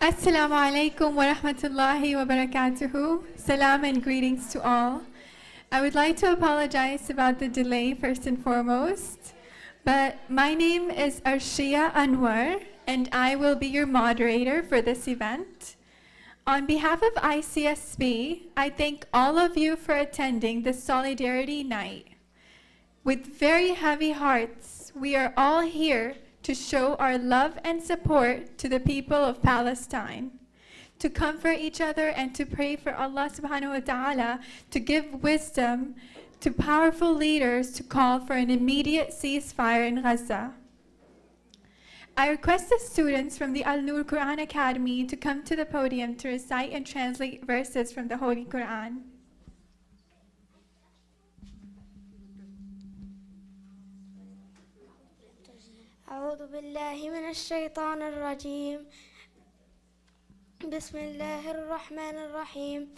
Assalamu alaikum wa rahmatullahi wa barakatuhu. Salam and greetings to all. I would like to apologize about the delay first and foremost, but my name is Arshia Anwar and I will be your moderator for this event. On behalf of ICSB, I thank all of you for attending this Solidarity Night. With very heavy hearts, we are all here to show our love and support to the people of Palestine, to comfort each other and to pray for Allah subhanahu wa ta'ala to give wisdom to powerful leaders to call for an immediate ceasefire in Gaza. I request the students from the Al-Nur Quran Academy to come to the podium to recite and translate verses from the Holy Quran. أعوذ بالله من الشيطان الرجيم. بسم الله الرحمن الرحيم.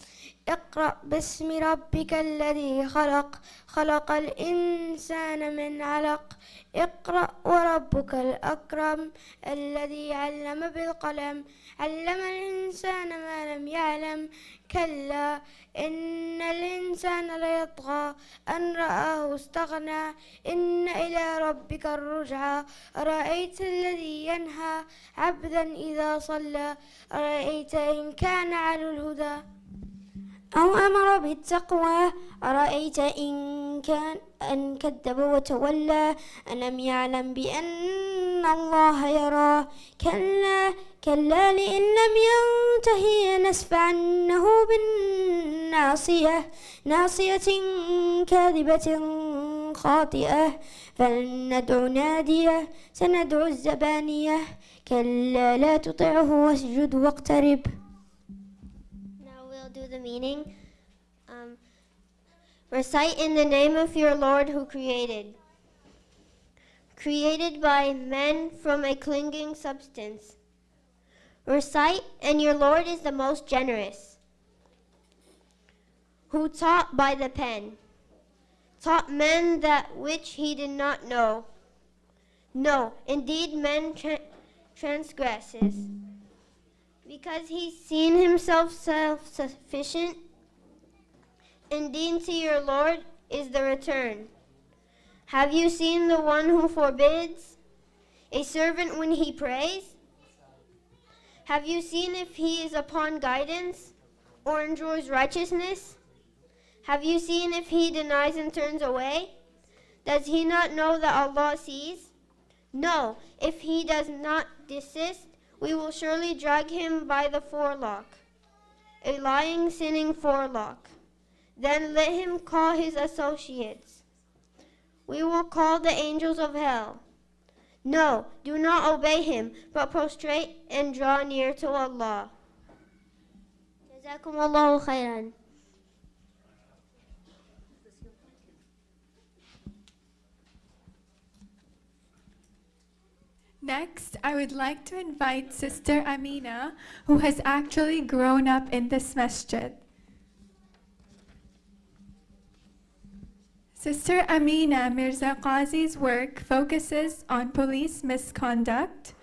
اقرأ باسم ربك الذي خلق خلق الإنسان من علق اقرأ وربك الأكرم الذي علم بالقلم علم الإنسان ما لم يعلم كلا إن الإنسان ليطغى أن رآه استغنى إن إلى ربك الرجعى أرأيت الذي ينهى عبدا إذا صلى أرأيت إن كان على الهدى أو أمر بالتقوى أرأيت إن كذب وتولى ألم يعلم بأن الله يراه كلا لئن لم ينته لنسفعا بالناصية ناصية كاذبة خاطئة فلندع نادية سندع الزبانية كلا لا تطعه واسجد واقترب. Do the meaning. Recite in the name of your Lord who created by men from a clinging substance. Recite, and your Lord is the most generous, who taught by the pen, taught men that which he did not know. No, indeed man transgresses. Because he's seen himself self-sufficient, indeed to your Lord is the return. Have you seen the one who forbids a servant when he prays? Have you seen if he is upon guidance or enjoys righteousness? Have you seen if he denies and turns away? Does he not know that Allah sees? No, if he does not desist, we will surely drag him by the forelock, a lying, sinning forelock. Then let him call his associates. We will call the angels of hell. No, do not obey him, but prostrate and draw near to Allah. جزاكم الله خيرا. Next, I would like to invite Sister Amina, who has actually grown up in this masjid. Sister Amina Mirza Qazi's work focuses on police misconduct,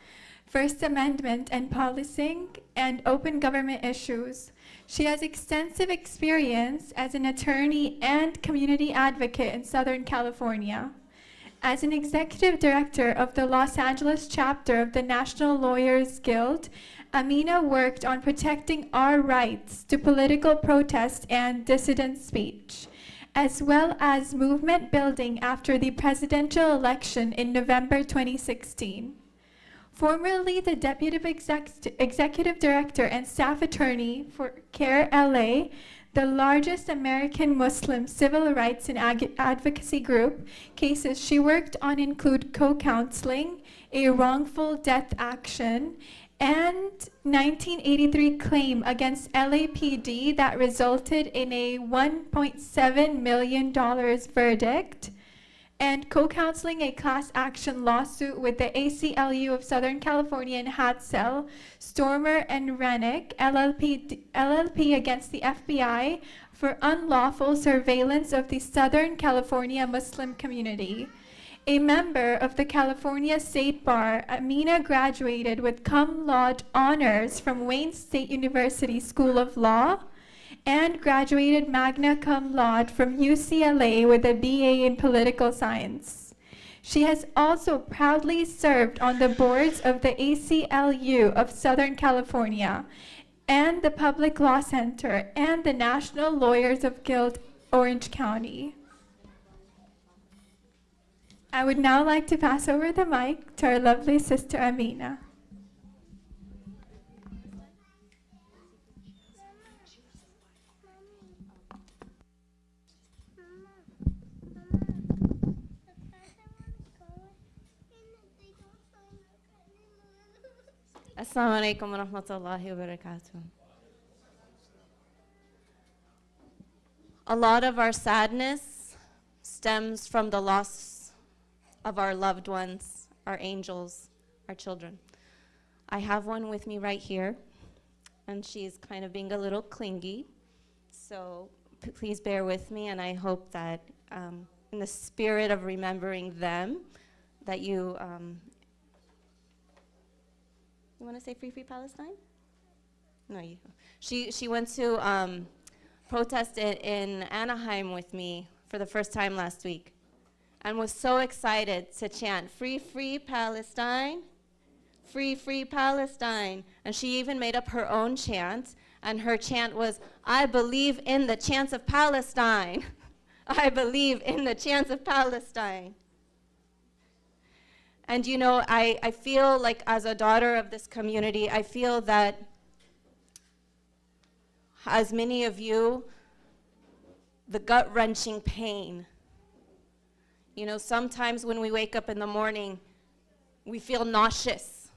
First Amendment and policing, and open government issues. She has extensive experience as an attorney and community advocate in Southern California. As an executive director of the Los Angeles chapter of the National Lawyers Guild, Amina worked on protecting our rights to political protest and dissident speech, as well as movement building after the presidential election in November 2016. Formerly the Deputy Executive Director and Staff Attorney for CARE LA, the largest American Muslim civil rights and advocacy group, cases she worked on include co-counseling, a wrongful death action, and 1983 claim against LAPD that resulted in a $1.7 million verdict, and co-counseling a class action lawsuit with the ACLU of Southern California and Hatzel, Stormer and Rennick, LLP against the FBI for unlawful surveillance of the Southern California Muslim community. A member of the California State Bar, Amina graduated with cum laude honors from Wayne State University School of Law and graduated magna cum laude from UCLA with a BA in political science. She has also proudly served on the boards of the ACLU of Southern California and the Public Law Center and the National Lawyers of Guild, Orange County. I would now like to pass over the mic to our lovely sister Amina. Assalamu alaikum wa rahmatullahi wa barakatuh. A lot of our sadness stems from the loss of our loved ones, our angels, our children. I have one with me right here, and she's kind of being a little clingy, so please bear with me, and I hope that in the spirit of remembering them, that you want to say Free Free Palestine? No, you. She went to protest in Anaheim with me for the first time last week, and was so excited to chant, Free Free Palestine, Free Free Palestine. And she even made up her own chant, and her chant was, I believe in the chance of Palestine. I believe in the chance of Palestine. And you know, I feel like as a daughter of this community, I feel that as many of you, the gut-wrenching pain. You know, sometimes when we wake up in the morning, we feel nauseous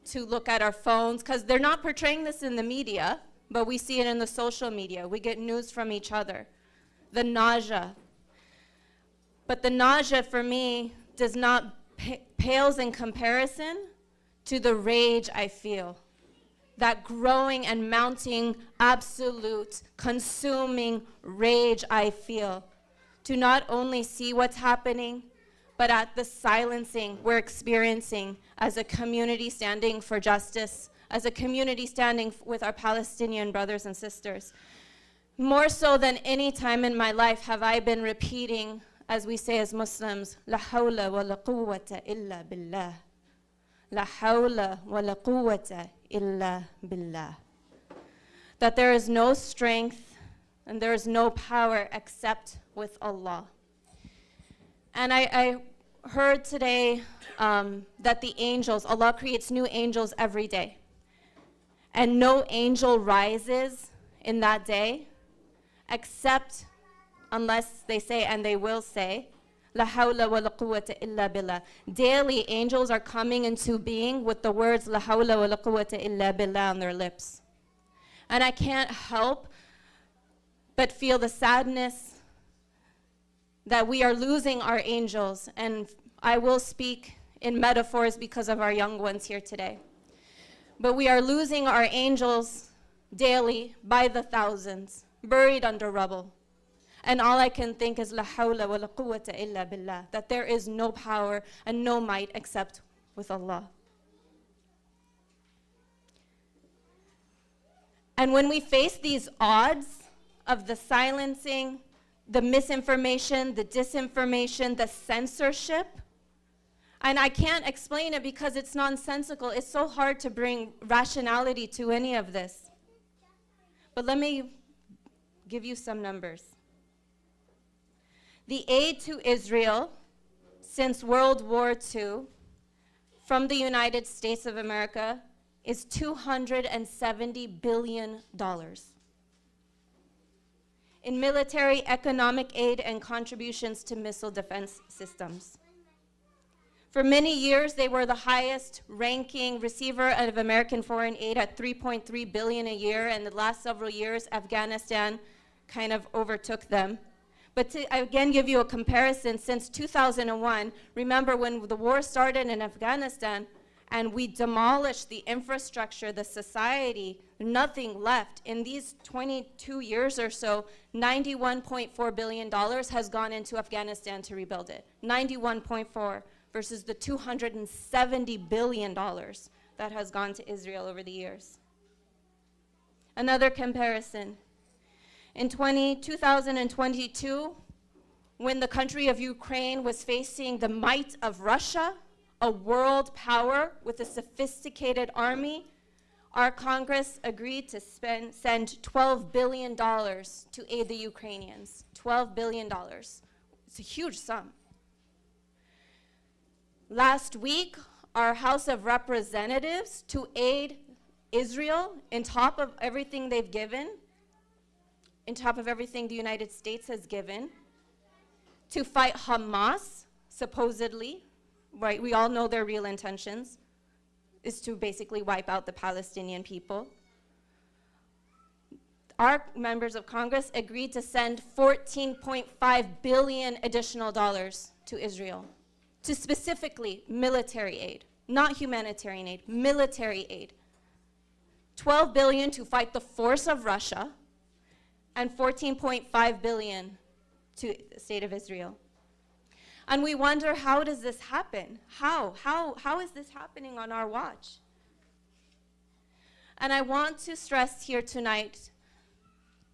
to look at our phones, because they're not portraying this in the media, but we see it in the social media. We get news from each other. The nausea. But the nausea for me does not pales in comparison to the rage I feel. That growing and mounting, absolute, consuming rage I feel. To not only see what's happening, but at the silencing we're experiencing as a community standing for justice, as a community standing with our Palestinian brothers and sisters. More so than any time in my life have I been repeating, as we say as Muslims, La hawla wa la quwwata illa billah. La hawla wa la quwwata illa billah. That there is no strength and there is no power except with Allah. And I heard today that the angels, Allah creates new angels every day. And no angel rises in that day except unless they say, and they will say, La hawla wa la quwwata illa billah. Daily, angels are coming into being with the words La hawla wa la quwwata illa billah on their lips. And I can't help but feel the sadness that we are losing our angels. And I will speak in metaphors because of our young ones here today. But we are losing our angels daily by the thousands, buried under rubble. And all I can think is, La hawla wa la quwwata illa billah, that there is no power and no might except with Allah. And when we face these odds of the silencing, the misinformation, the disinformation, the censorship, and I can't explain it because it's nonsensical. It's so hard to bring rationality to any of this. But let me give you some numbers. The aid to Israel since World War II from the United States of America is $270 billion. In military, economic aid, and contributions to missile defense systems. For many years, they were the highest ranking receiver of American foreign aid at $3.3 billion a year, and the last several years, Afghanistan kind of overtook them. But to again give you a comparison, since 2001, remember when the war started in Afghanistan, and we demolish the infrastructure, the society, nothing left. In these 22 years or so, $91.4 billion has gone into Afghanistan to rebuild it. 91.4 versus the $270 billion that has gone to Israel over the years. Another comparison. In 2022, when the country of Ukraine was facing the might of Russia, a world power with a sophisticated army, our Congress agreed to send $12 billion to aid the Ukrainians. $12 billion. It's a huge sum. Last week, our House of Representatives, to aid Israel, on top of everything they've given, on top of everything the United States has given, to fight Hamas, supposedly, right? We all know their real intentions, is to basically wipe out the Palestinian people. Our members of Congress agreed to send $14.5 billion additional dollars to Israel, to specifically military aid, not humanitarian aid, military aid. $12 billion to fight the force of Russia, and $14.5 billion to the state of Israel. And we wonder, how does this happen? How is this happening on our watch? And I want to stress here tonight,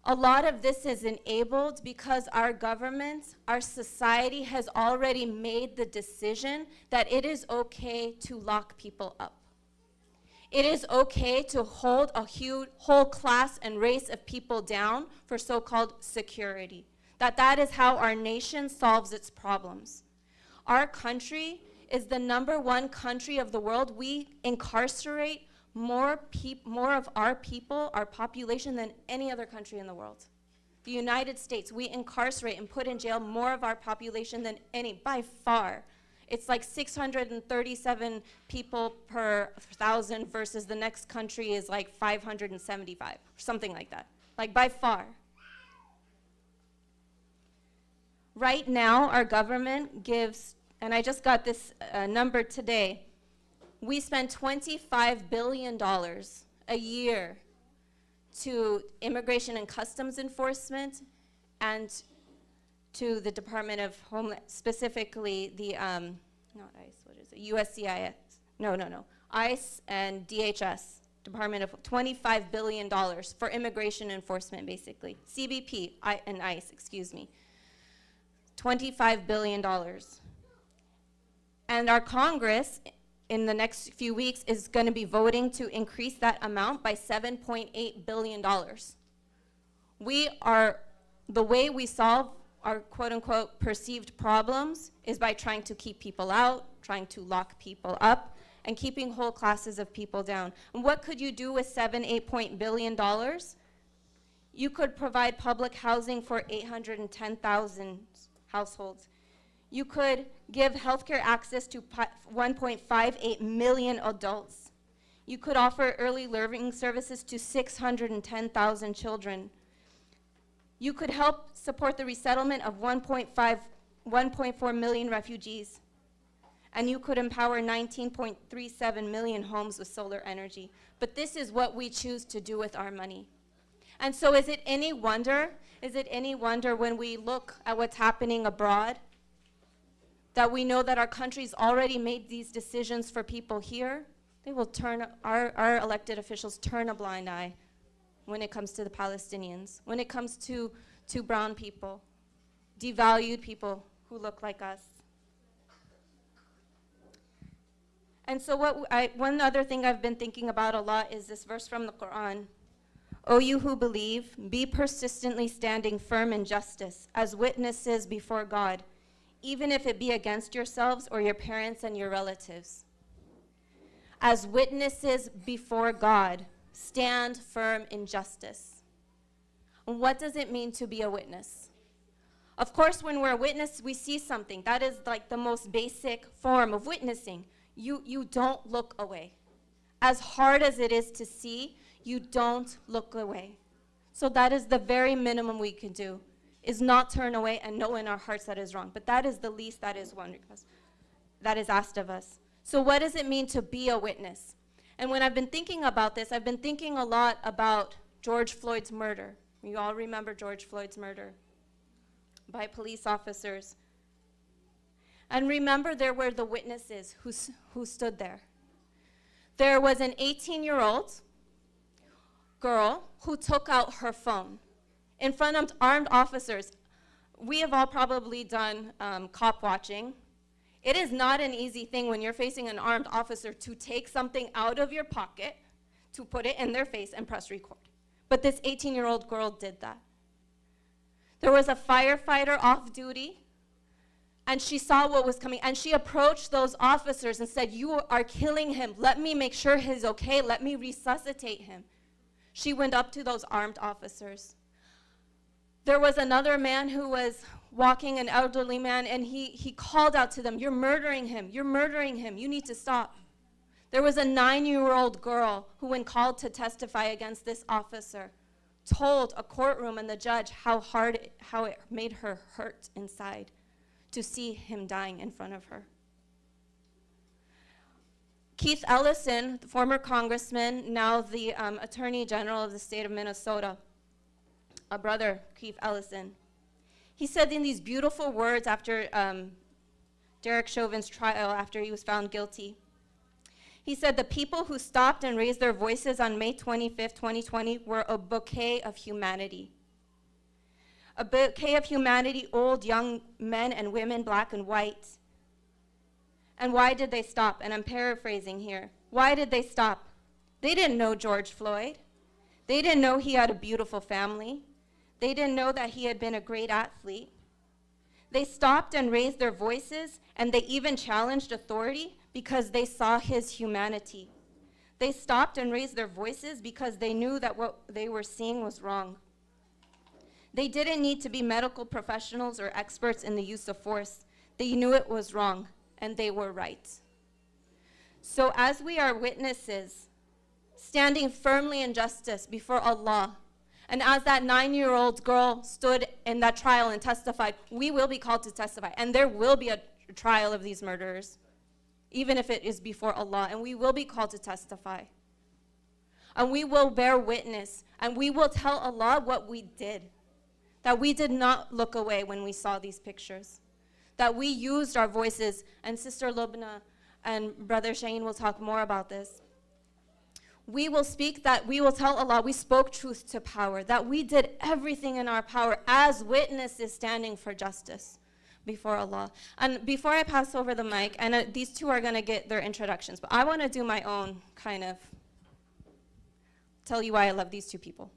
a lot of this is enabled because our government, our society has already made the decision that it is okay to lock people up. It is okay to hold a whole class and race of people down for so-called security. That is how our nation solves its problems. Our country is the #1 country of the world. We incarcerate more of our people, our population, than any other country in the world. The United States, we incarcerate and put in jail more of our population than any, by far. It's like 637 people per 1,000 versus the next country is like 575, something like that, like by far. Right now, our government gives, and I just got this number today, we spend $25 billion a year to Immigration and Customs Enforcement and to the Department of Homeland, specifically the, not ICE, what is it, USCIS, no, ICE and DHS, Department of, $25 billion for immigration enforcement, basically. CBP and ICE, excuse me. $25 billion. And our Congress, in the next few weeks, is going to be voting to increase that amount by $7.8 billion. The way we solve our quote-unquote perceived problems is by trying to keep people out, trying to lock people up, and keeping whole classes of people down. And what could you do with $8 billion? You could provide public housing for 810,000 households. You could give healthcare access to 1.58 million adults. You could offer early learning services to 610,000 children. You could help support the resettlement of 1.4 million refugees. And you could empower 19.37 million homes with solar energy. But this is what we choose to do with our money. And so is it any wonder when we look at what's happening abroad, that we know that our country's already made these decisions for people here? They will our elected officials turn a blind eye when it comes to the Palestinians, when it comes to brown people, devalued people who look like us. And so one other thing I've been thinking about a lot is this verse from the Quran. O you who believe, be persistently standing firm in justice as witnesses before God, even if it be against yourselves or your parents and your relatives. As witnesses before God, stand firm in justice. And what does it mean to be a witness? Of course, when we're a witness, we see something. That is like the most basic form of witnessing. You don't look away. As hard as it is to see, you don't look away. So that is the very minimum we can do, is not turn away and know in our hearts that is wrong. But that is the least that is asked of us. So what does it mean to be a witness? And when I've been thinking about this, I've been thinking a lot about George Floyd's murder. You all remember George Floyd's murder by police officers. And remember, there were the witnesses who stood there. There was an 18-year-old girl who took out her phone in front of armed officers. We have all probably done cop watching. It is not an easy thing when you're facing an armed officer to take something out of your pocket, to put it in their face and press record. But this 18-year-old girl did that. There was a firefighter off duty, and she saw what was coming, and she approached those officers and said, "You are killing him. Let me make sure he's okay. Let me resuscitate him." She went up to those armed officers. There was another man who was walking, an elderly man, and he called out to them, "You're murdering him. You're murdering him. You need to stop." There was a 9-year-old girl who, when called to testify against this officer, told a courtroom and the judge how it made her hurt inside to see him dying in front of her. Keith Ellison, the former congressman, now the Attorney General of the state of Minnesota, a brother, Keith Ellison, he said in these beautiful words after Derek Chauvin's trial, after he was found guilty. He said, "The people who stopped and raised their voices on May 25th, 2020 were a bouquet of humanity. A bouquet of humanity, old, young men and women, black and white." And why did they stop? And I'm paraphrasing here. Why did they stop? They didn't know George Floyd. They didn't know he had a beautiful family. They didn't know that he had been a great athlete. They stopped and raised their voices, and they even challenged authority because they saw his humanity. They stopped and raised their voices because they knew that what they were seeing was wrong. They didn't need to be medical professionals or experts in the use of force. They knew it was wrong, and they were right. So as we are witnesses, standing firmly in justice before Allah, and as that 9-year-old girl stood in that trial and testified, we will be called to testify, and there will be a trial of these murderers, even if it is before Allah, and we will be called to testify. And we will bear witness, and we will tell Allah what we did, that we did not look away when we saw these pictures, that we used our voices, and Sister Lubna and Brother Shaheen will talk more about this. We will speak that, we will tell Allah we spoke truth to power, that we did everything in our power as witnesses standing for justice before Allah. And before I pass over the mic, and these two are going to get their introductions, but I want to do my own kind of, tell you why I love these two people.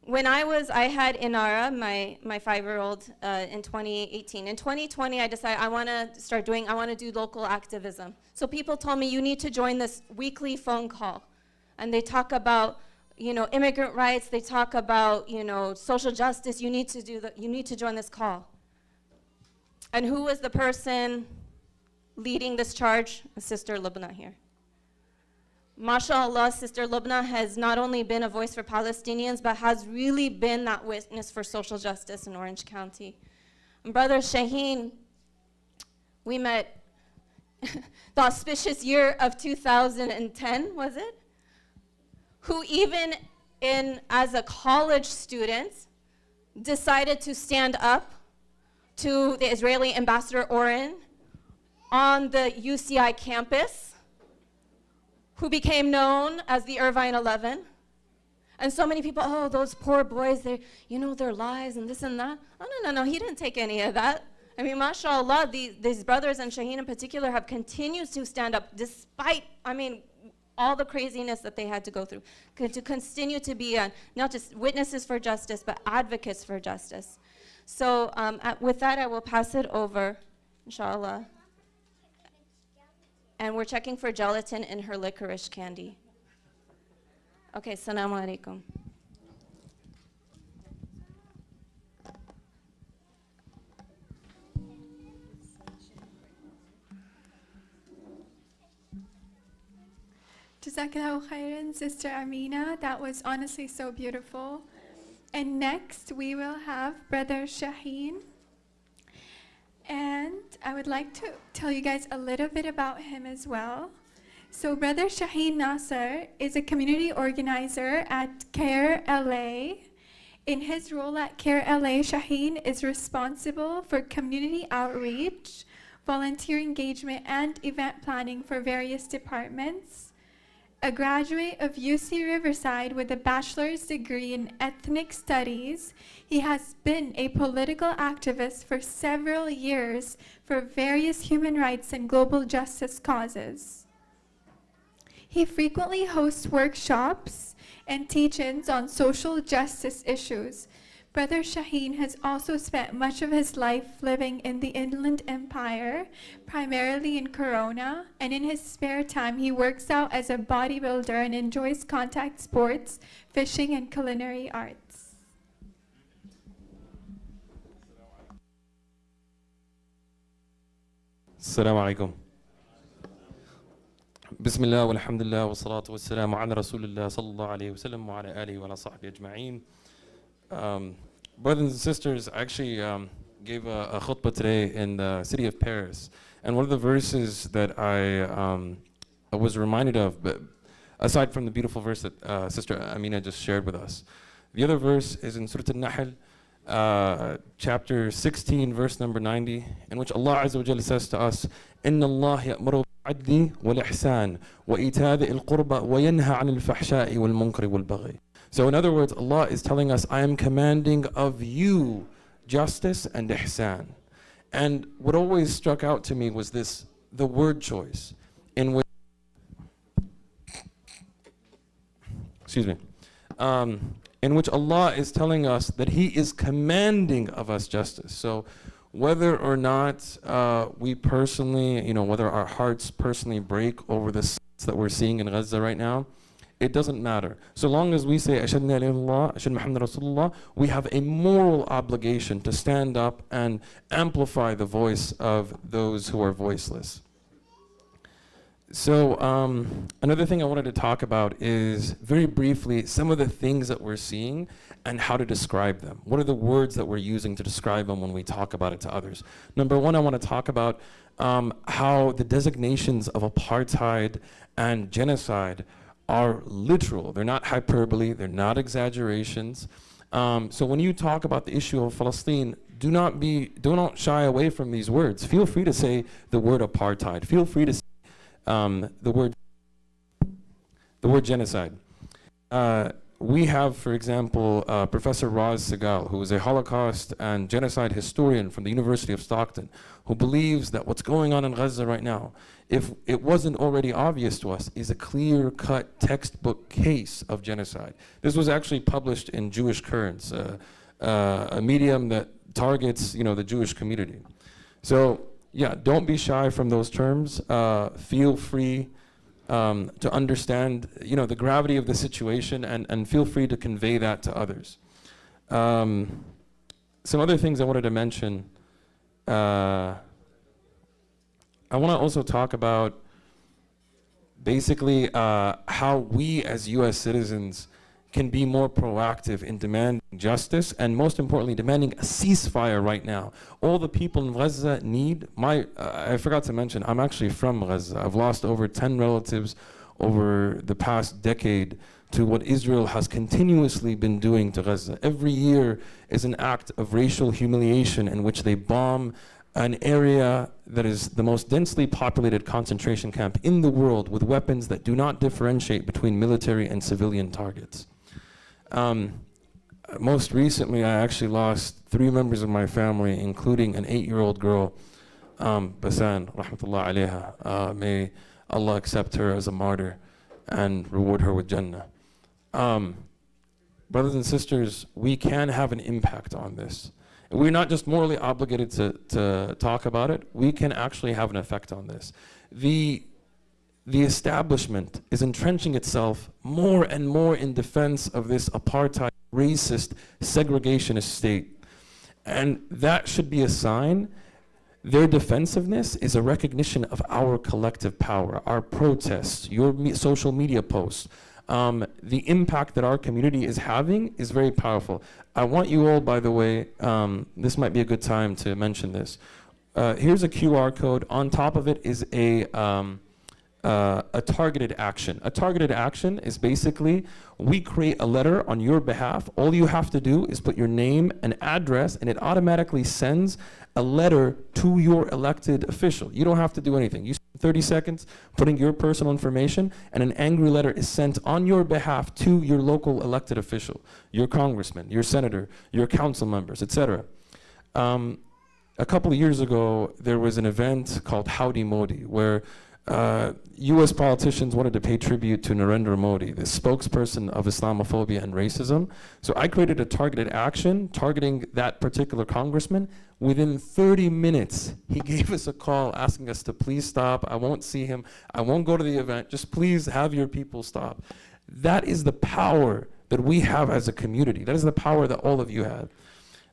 When I had Inara, my 5-year-old, in 2018. In 2020, I decided I want to do local activism. So people told me, you need to join this weekly phone call. And they talk about, immigrant rights. They talk about, social justice. You need to join this call. And who was the person leading this charge? Sister Lubna here. MashaAllah, Sister Lubna has not only been a voice for Palestinians, but has really been that witness for social justice in Orange County. And Brother Shaheen, we met the auspicious year of 2010, was it? Who even as a college student, decided to stand up to the Israeli ambassador Oren on the UCI campus, who became known as the Irvine 11. And so many people, oh, those poor boys, their lives and this and that. Oh, no, he didn't take any of that. I mean, mashallah, these brothers and Shaheen in particular have continued to stand up despite, all the craziness that they had to go through, to continue to be not just witnesses for justice, but advocates for justice. So with that, I will pass it over, inshallah. And we're checking for gelatin in her licorice candy. Okay, assalamu alaikum. Jazakallahu khairan, Sister Amina. That was honestly so beautiful. And next, we will have Brother Shaheen. And I would like to tell you guys a little bit about him as well. So Brother Shaheen Nasser is a community organizer at CARE LA. In his role at CARE LA, Shaheen is responsible for community outreach, volunteer engagement, and event planning for various departments. A graduate of UC Riverside with a bachelor's degree in ethnic studies, he has been a political activist for several years for various human rights and global justice causes. He frequently hosts workshops and teach-ins on social justice issues. Brother Shaheen has also spent much of his life living in the Inland Empire, primarily in Corona, and in his spare time he works out as a bodybuilder and enjoys contact sports, fishing, and culinary arts. السلام عليكم. بسم الله والحمد لله والصلاة والسلام على رسول الله صلى الله عليه وسلم وعلى آله وعلى صحبه أجمعين. Brothers and sisters, I actually gave a khutbah today in the city of Paris, and one of the verses that I was reminded of, but aside from the beautiful verse that Sister Amina just shared with us, the other verse is in Surah Al-Nahl, chapter 16, verse number 90, in which Allah Azza wa Jalla says to us, إِنَّ اللَّهَ يَأْمُرُ بِالْعَدْلِ وَالْإِحْسَانِ وَإِيتَاءِ ذِي الْقُرْبَى وَيَنْهَى عَنِ الْفَحْشَاءِ وَالْمُنكَرِ وَالْبَغْيِ. So in other words, Allah is telling us, I am commanding of you justice and ihsan. And what always struck out to me was this, the word choice, in which, in which Allah is telling us that He is commanding of us justice. So whether or not we personally, whether our hearts personally break over the sights that we're seeing in Gaza right now, it doesn't matter. So long as we say, Ashhadu an la ilaha illallah, Ashhadu Muhammad Rasulullah, we have a moral obligation to stand up and amplify the voice of those who are voiceless. So another thing I wanted to talk about is, very briefly, some of the things that we're seeing and how to describe them. What are the words that we're using to describe them when we talk about it to others? Number one, I want to talk about how the designations of apartheid and genocide are literal. They're not hyperbole, they're not exaggerations. So when you talk about the issue of Palestine, do not shy away from these words. Feel free to say the word apartheid. Feel free to say the word genocide. We have, for example, Professor Raz Segal, who is a Holocaust and genocide historian from the University of Stockton, who believes that what's going on in Gaza right now, if it wasn't already obvious to us, is a clear-cut textbook case of genocide. This was actually published in Jewish Currents, a medium that targets, the Jewish community. So, yeah, don't be shy from those terms. Feel free to understand, the gravity of the situation, and feel free to convey that to others. Some other things I wanted to mention. I want to also talk about basically how we as US citizens can be more proactive in demanding justice, and most importantly, demanding a ceasefire right now. All the people in Gaza need, I forgot to mention, I'm actually from Gaza. I've lost over 10 relatives over the past decade to what Israel has continuously been doing to Gaza. Every year is an act of racial humiliation in which they bomb an area that is the most densely populated concentration camp in the world with weapons that do not differentiate between military and civilian targets. Most recently, I actually lost 3 members of my family, including an 8-year-old girl, Basan, rahmatullah alayha. May Allah accept her as a martyr and reward her with Jannah. Brothers and sisters, we can have an impact on this. We're not just morally obligated to talk about it, we can actually have an effect on this. The establishment is entrenching itself more and more in defense of this apartheid, racist, segregationist state. And that should be a sign. Their defensiveness is a recognition of our collective power, our protests, your social media posts. The impact that our community is having is very powerful. I want you all, by the way, this might be a good time to mention this. here's a QR code. On top of it is a targeted action. A targeted action is basically we create a letter on your behalf. All you have to do is put your name and address, and it automatically sends a letter to your elected official. You don't have to do anything. You spend 30 seconds putting your personal information, and an angry letter is sent on your behalf to your local elected official, your congressman, your senator, your council members, etc. A couple of years ago, there was an event called Howdy Modi, where US politicians wanted to pay tribute to Narendra Modi, the spokesperson of Islamophobia and racism. So I created a targeted action targeting that particular congressman. Within 30 minutes, he gave us a call asking us to please stop. I won't see him. I won't go to the event. Just please have your people stop. That is the power that we have as a community. That is the power that all of you have.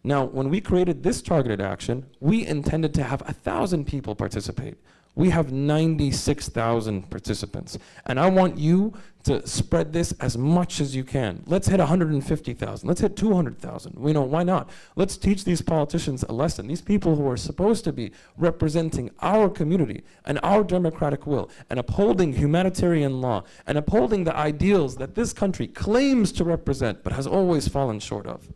Now, when we created this targeted action, we intended to have 1,000 people participate. We have 96,000 participants. And I want you to spread this as much as you can. Let's hit 150,000. Let's hit 200,000. We know, why not? Let's teach these politicians a lesson. These people who are supposed to be representing our community and our democratic will and upholding humanitarian law and upholding the ideals that this country claims to represent but has always fallen short of.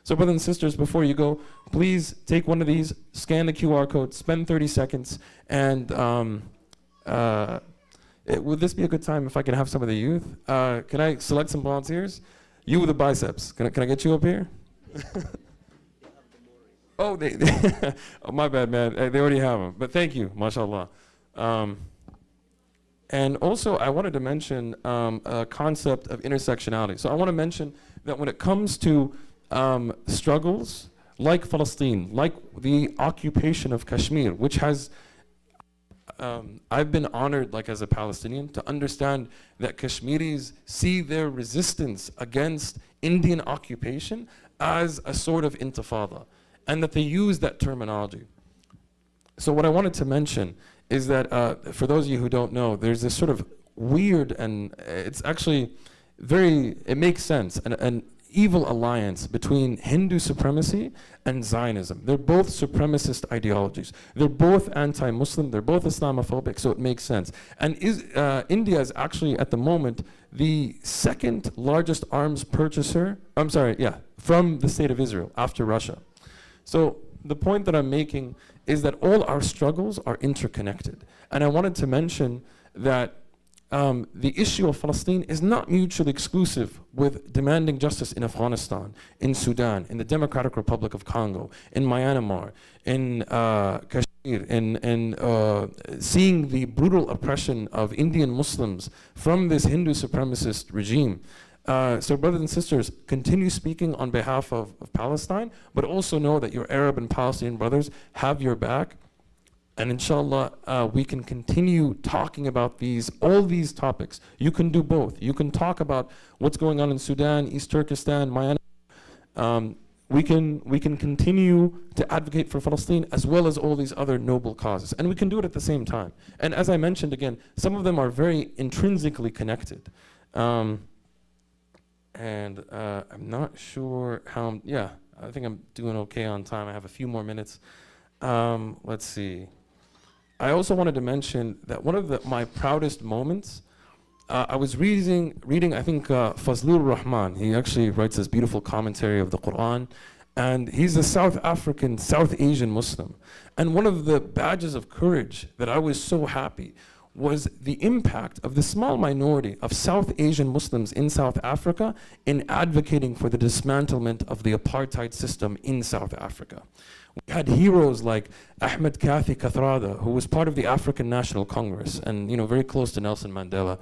So brothers and sisters, before you go, please take one of these, scan the QR code, spend 30 seconds, and would this be a good time if I can have some of the youth? Can I select some volunteers? You with the biceps. Can I get you up here? Oh, oh, my bad, man. They already have them. But thank you, mashallah. And also, I wanted to mention a concept of intersectionality. So I want to mention that when it comes to struggles like Palestine, like the occupation of Kashmir, which has, I've been honored, like as a Palestinian, to understand that Kashmiris see their resistance against Indian occupation as a sort of intifada, and that they use that terminology. So what I wanted to mention is that, for those of you who don't know, there's this sort of weird, and it's actually it makes sense, an evil alliance between Hindu supremacy and Zionism. They're both supremacist ideologies. They're both anti-Muslim, they're both Islamophobic, so it makes sense. And India is actually, at the moment, the second largest arms purchaser, from the state of Israel, after Russia. So the point that I'm making is that all our struggles are interconnected. And I wanted to mention that the issue of Palestine is not mutually exclusive with demanding justice in Afghanistan, in Sudan, in the Democratic Republic of Congo, in Myanmar, in Kashmir, in seeing the brutal oppression of Indian Muslims from this Hindu supremacist regime. So brothers and sisters, continue speaking on behalf of Palestine, but also know that your Arab and Palestinian brothers have your back. And inshallah, we can continue talking about all these topics. You can do both. You can talk about what's going on in Sudan, East Turkestan, Myanmar. We can continue to advocate for Palestine as well as all these other noble causes. And we can do it at the same time. And as I mentioned again, some of them are very intrinsically connected. I'm not sure how, I think I'm doing okay on time. I have a few more minutes. Let's see. I also wanted to mention that one of my proudest moments, I was reading I think, Fazlur Rahman. He actually writes this beautiful commentary of the Quran. And he's a South African, South Asian Muslim. And one of the badges of courage that I was so happy was the impact of the small minority of South Asian Muslims in South Africa in advocating for the dismantlement of the apartheid system in South Africa. We had heroes like Ahmed Kathy Kathrada, who was part of the African National Congress and very close to Nelson Mandela.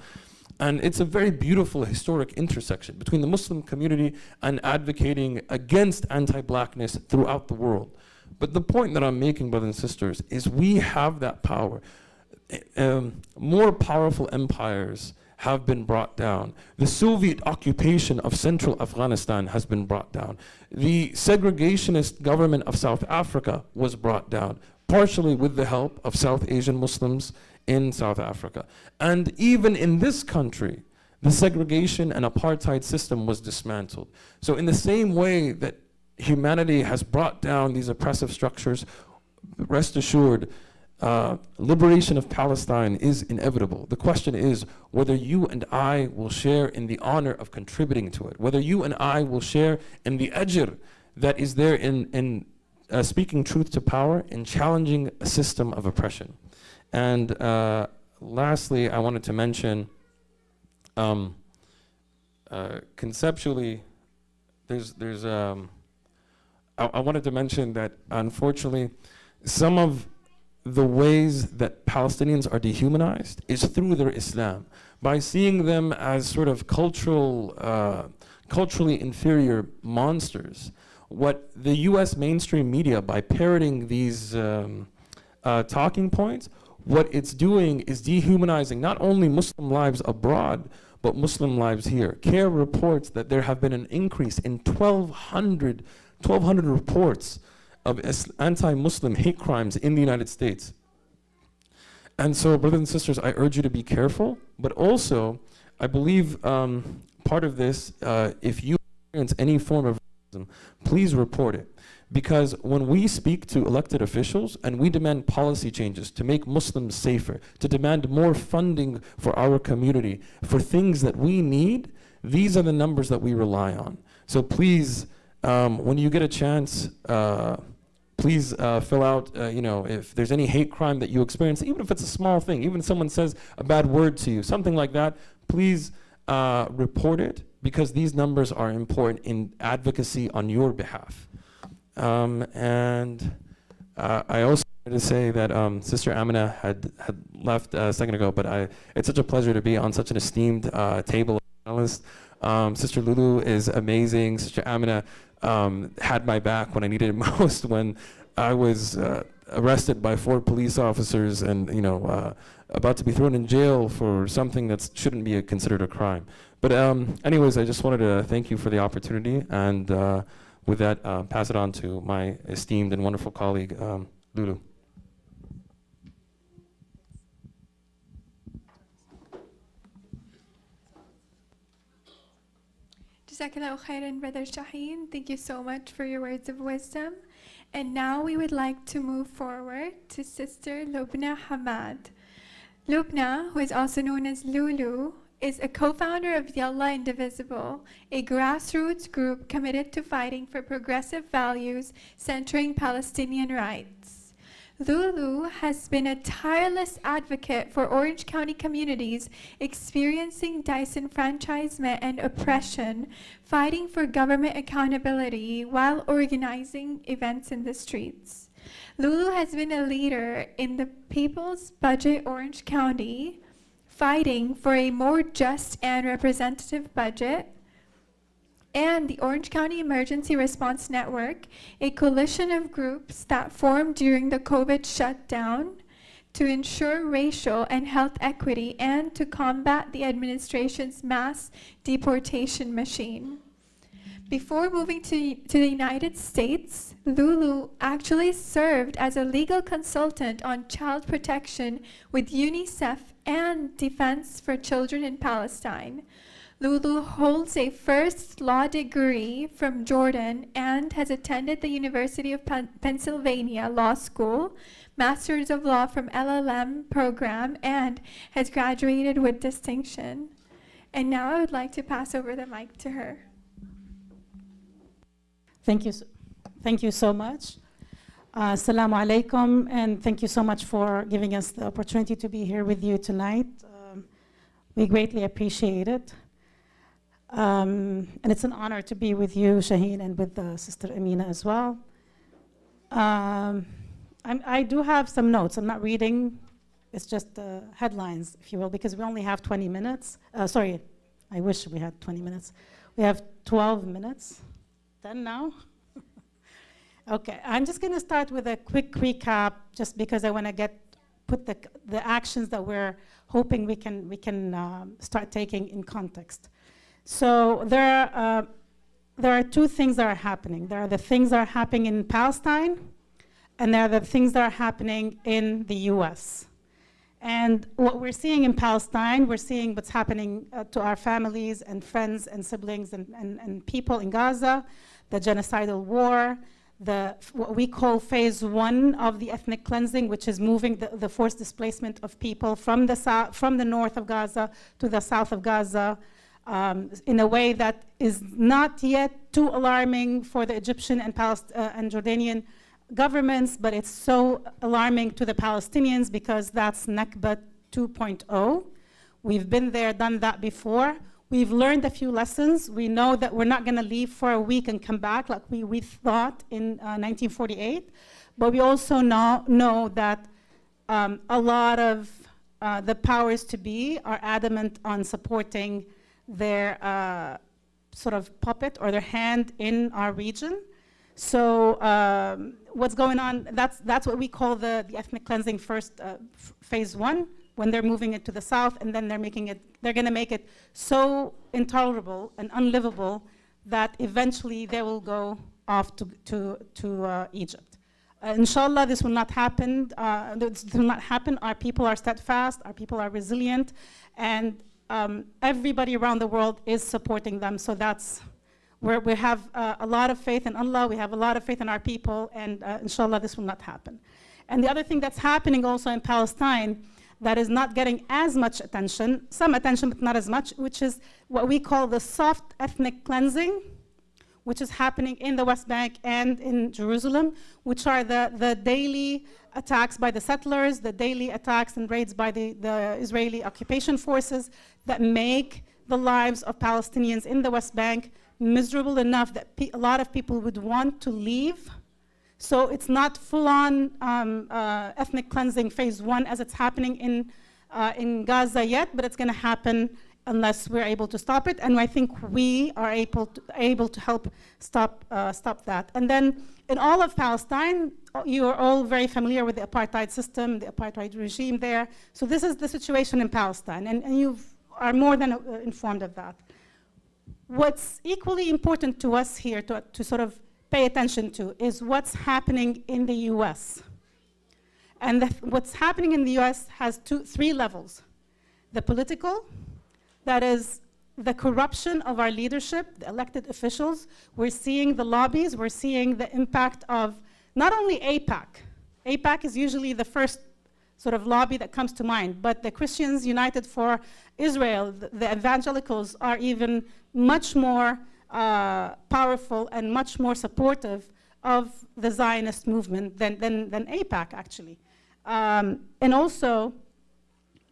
And it's a very beautiful historic intersection between the Muslim community and advocating against anti-blackness throughout the world. But the point that I'm making, brothers and sisters, is we have that power. More powerful empires have been brought down. The Soviet occupation of central Afghanistan has been brought down. The segregationist government of South Africa was brought down, partially with the help of South Asian Muslims in South Africa. And even in this country, the segregation and apartheid system was dismantled. So in the same way that humanity has brought down these oppressive structures, rest assured, liberation of Palestine is inevitable. The question is whether you and I will share in the honor of contributing to it, whether you and I will share in the ajr that is there in speaking truth to power and challenging a system of oppression. And lastly, I wanted to mention, conceptually, I wanted to mention that unfortunately, some of the ways that Palestinians are dehumanized is through their Islam, by seeing them as sort of culturally inferior monsters. What the US mainstream media, by parroting these talking points, what it's doing is dehumanizing not only Muslim lives abroad, but Muslim lives here. CARE reports that there have been an increase in 1,200 reports of anti-Muslim hate crimes in the United States. And so, brothers and sisters, I urge you to be careful, but also, I believe part of this, if you experience any form of racism, please report it. Because when we speak to elected officials and we demand policy changes to make Muslims safer, to demand more funding for our community, for things that we need, these are the numbers that we rely on. So please, when you get a chance, please fill out, if there's any hate crime that you experience, even if it's a small thing, even if someone says a bad word to you, something like that, please report it, because these numbers are important in advocacy on your behalf. I also wanted to say that Sister Amina had left a second ago, but it's such a pleasure to be on such an esteemed table of panelists. Sister Lulu is amazing. Sister Amina had my back when I needed it most, when I was arrested by 4 police officers and about to be thrown in jail for something that shouldn't be considered a crime. But anyways, I just wanted to thank you for the opportunity, and with that, pass it on to my esteemed and wonderful colleague, Lulu. Jazakallahu khairan, Brother Shaheen. Thank you so much for your words of wisdom. And now we would like to move forward to Sister Lubna Hamad. Lubna, who is also known as Lulu, is a co-founder of Yalla Indivisible, a grassroots group committed to fighting for progressive values centering Palestinian rights. Lulu has been a tireless advocate for Orange County communities experiencing disenfranchisement and oppression, fighting for government accountability while organizing events in the streets. Lulu has been a leader in the People's Budget Orange County, fighting for a more just and representative budget, and the Orange County Emergency Response Network, a coalition of groups that formed during the COVID shutdown to ensure racial and health equity and to combat the administration's mass deportation machine. Before moving to the United States, Lulu actually served as a legal consultant on child protection with UNICEF and Defense for Children in Palestine. Lulu holds a first law degree from Jordan and has attended the University of Pennsylvania Law School, Masters of Law from LLM program, and has graduated with distinction. And now I would like to pass over the mic to her. Thank you so much. Assalamu alaikum, and thank you so much for giving us the opportunity to be here with you tonight. We greatly appreciate it. And it's an honor to be with you, Shaheen, and with Sister Amina as well. I do have some notes. I'm not reading. It's just the headlines, if you will, because we only have 20 minutes. Sorry, I wish we had 20 minutes. We have 12 minutes. 10 now? Okay, I'm just going to start with a quick recap, just because I want to put the actions that we're hoping we can start taking in context. So there are 2 things that are happening. There are the things that are happening in Palestine, and there are the things that are happening in the US. And what we're seeing in Palestine, we're seeing what's happening to our families and friends and siblings and people in Gaza, the genocidal war, what we call phase 1 of the ethnic cleansing, which is moving the forced displacement of people from the north of Gaza to the south of Gaza, in a way that is not yet too alarming for the Egyptian and Jordanian governments, but it's so alarming to the Palestinians because that's Nakba 2.0. We've been there, done that before. We've learned a few lessons. We know that we're not going to leave for a week and come back like we thought in 1948, but we also know that a lot of the powers to be are adamant on supporting their sort of puppet or their hand in our region. So what's going on, that's what we call the ethnic cleansing first, phase 1, when they're moving it to the south, and then they're going to make it so intolerable and unlivable that eventually they will go off to Egypt. Inshallah, this will not happen. This will not happen. Our people are steadfast. Our people are resilient, and everybody around the world is supporting them. So that's where we have a lot of faith in Allah. We have a lot of faith in our people, and inshallah, this will not happen. And the other thing that's happening also in Palestine that is not getting as much attention, some attention but not as much, which is what we call the soft ethnic cleansing, which is happening in the West Bank and in Jerusalem, which are the daily attacks by the settlers, the daily attacks and raids by the Israeli occupation forces that make the lives of Palestinians in the West Bank miserable enough that a lot of people would want to leave. So it's not full-on ethnic cleansing phase 1 as it's happening in Gaza yet, but it's going to happen unless we're able to stop it. And I think we are able to help stop that. And then in all of Palestine, you are all very familiar with the apartheid system, the apartheid regime there. So this is the situation in Palestine, and you are more than informed of that. What's equally important to us here to sort of pay attention to is what's happening in the US. And what's happening in the US has three levels. The political, that is the corruption of our leadership, the elected officials. We're seeing the lobbies, we're seeing the impact of not only AIPAC. AIPAC is usually the first sort of lobby that comes to mind, but the Christians United for Israel, the evangelicals are even much more powerful and much more supportive of the Zionist movement than AIPAC, actually. And also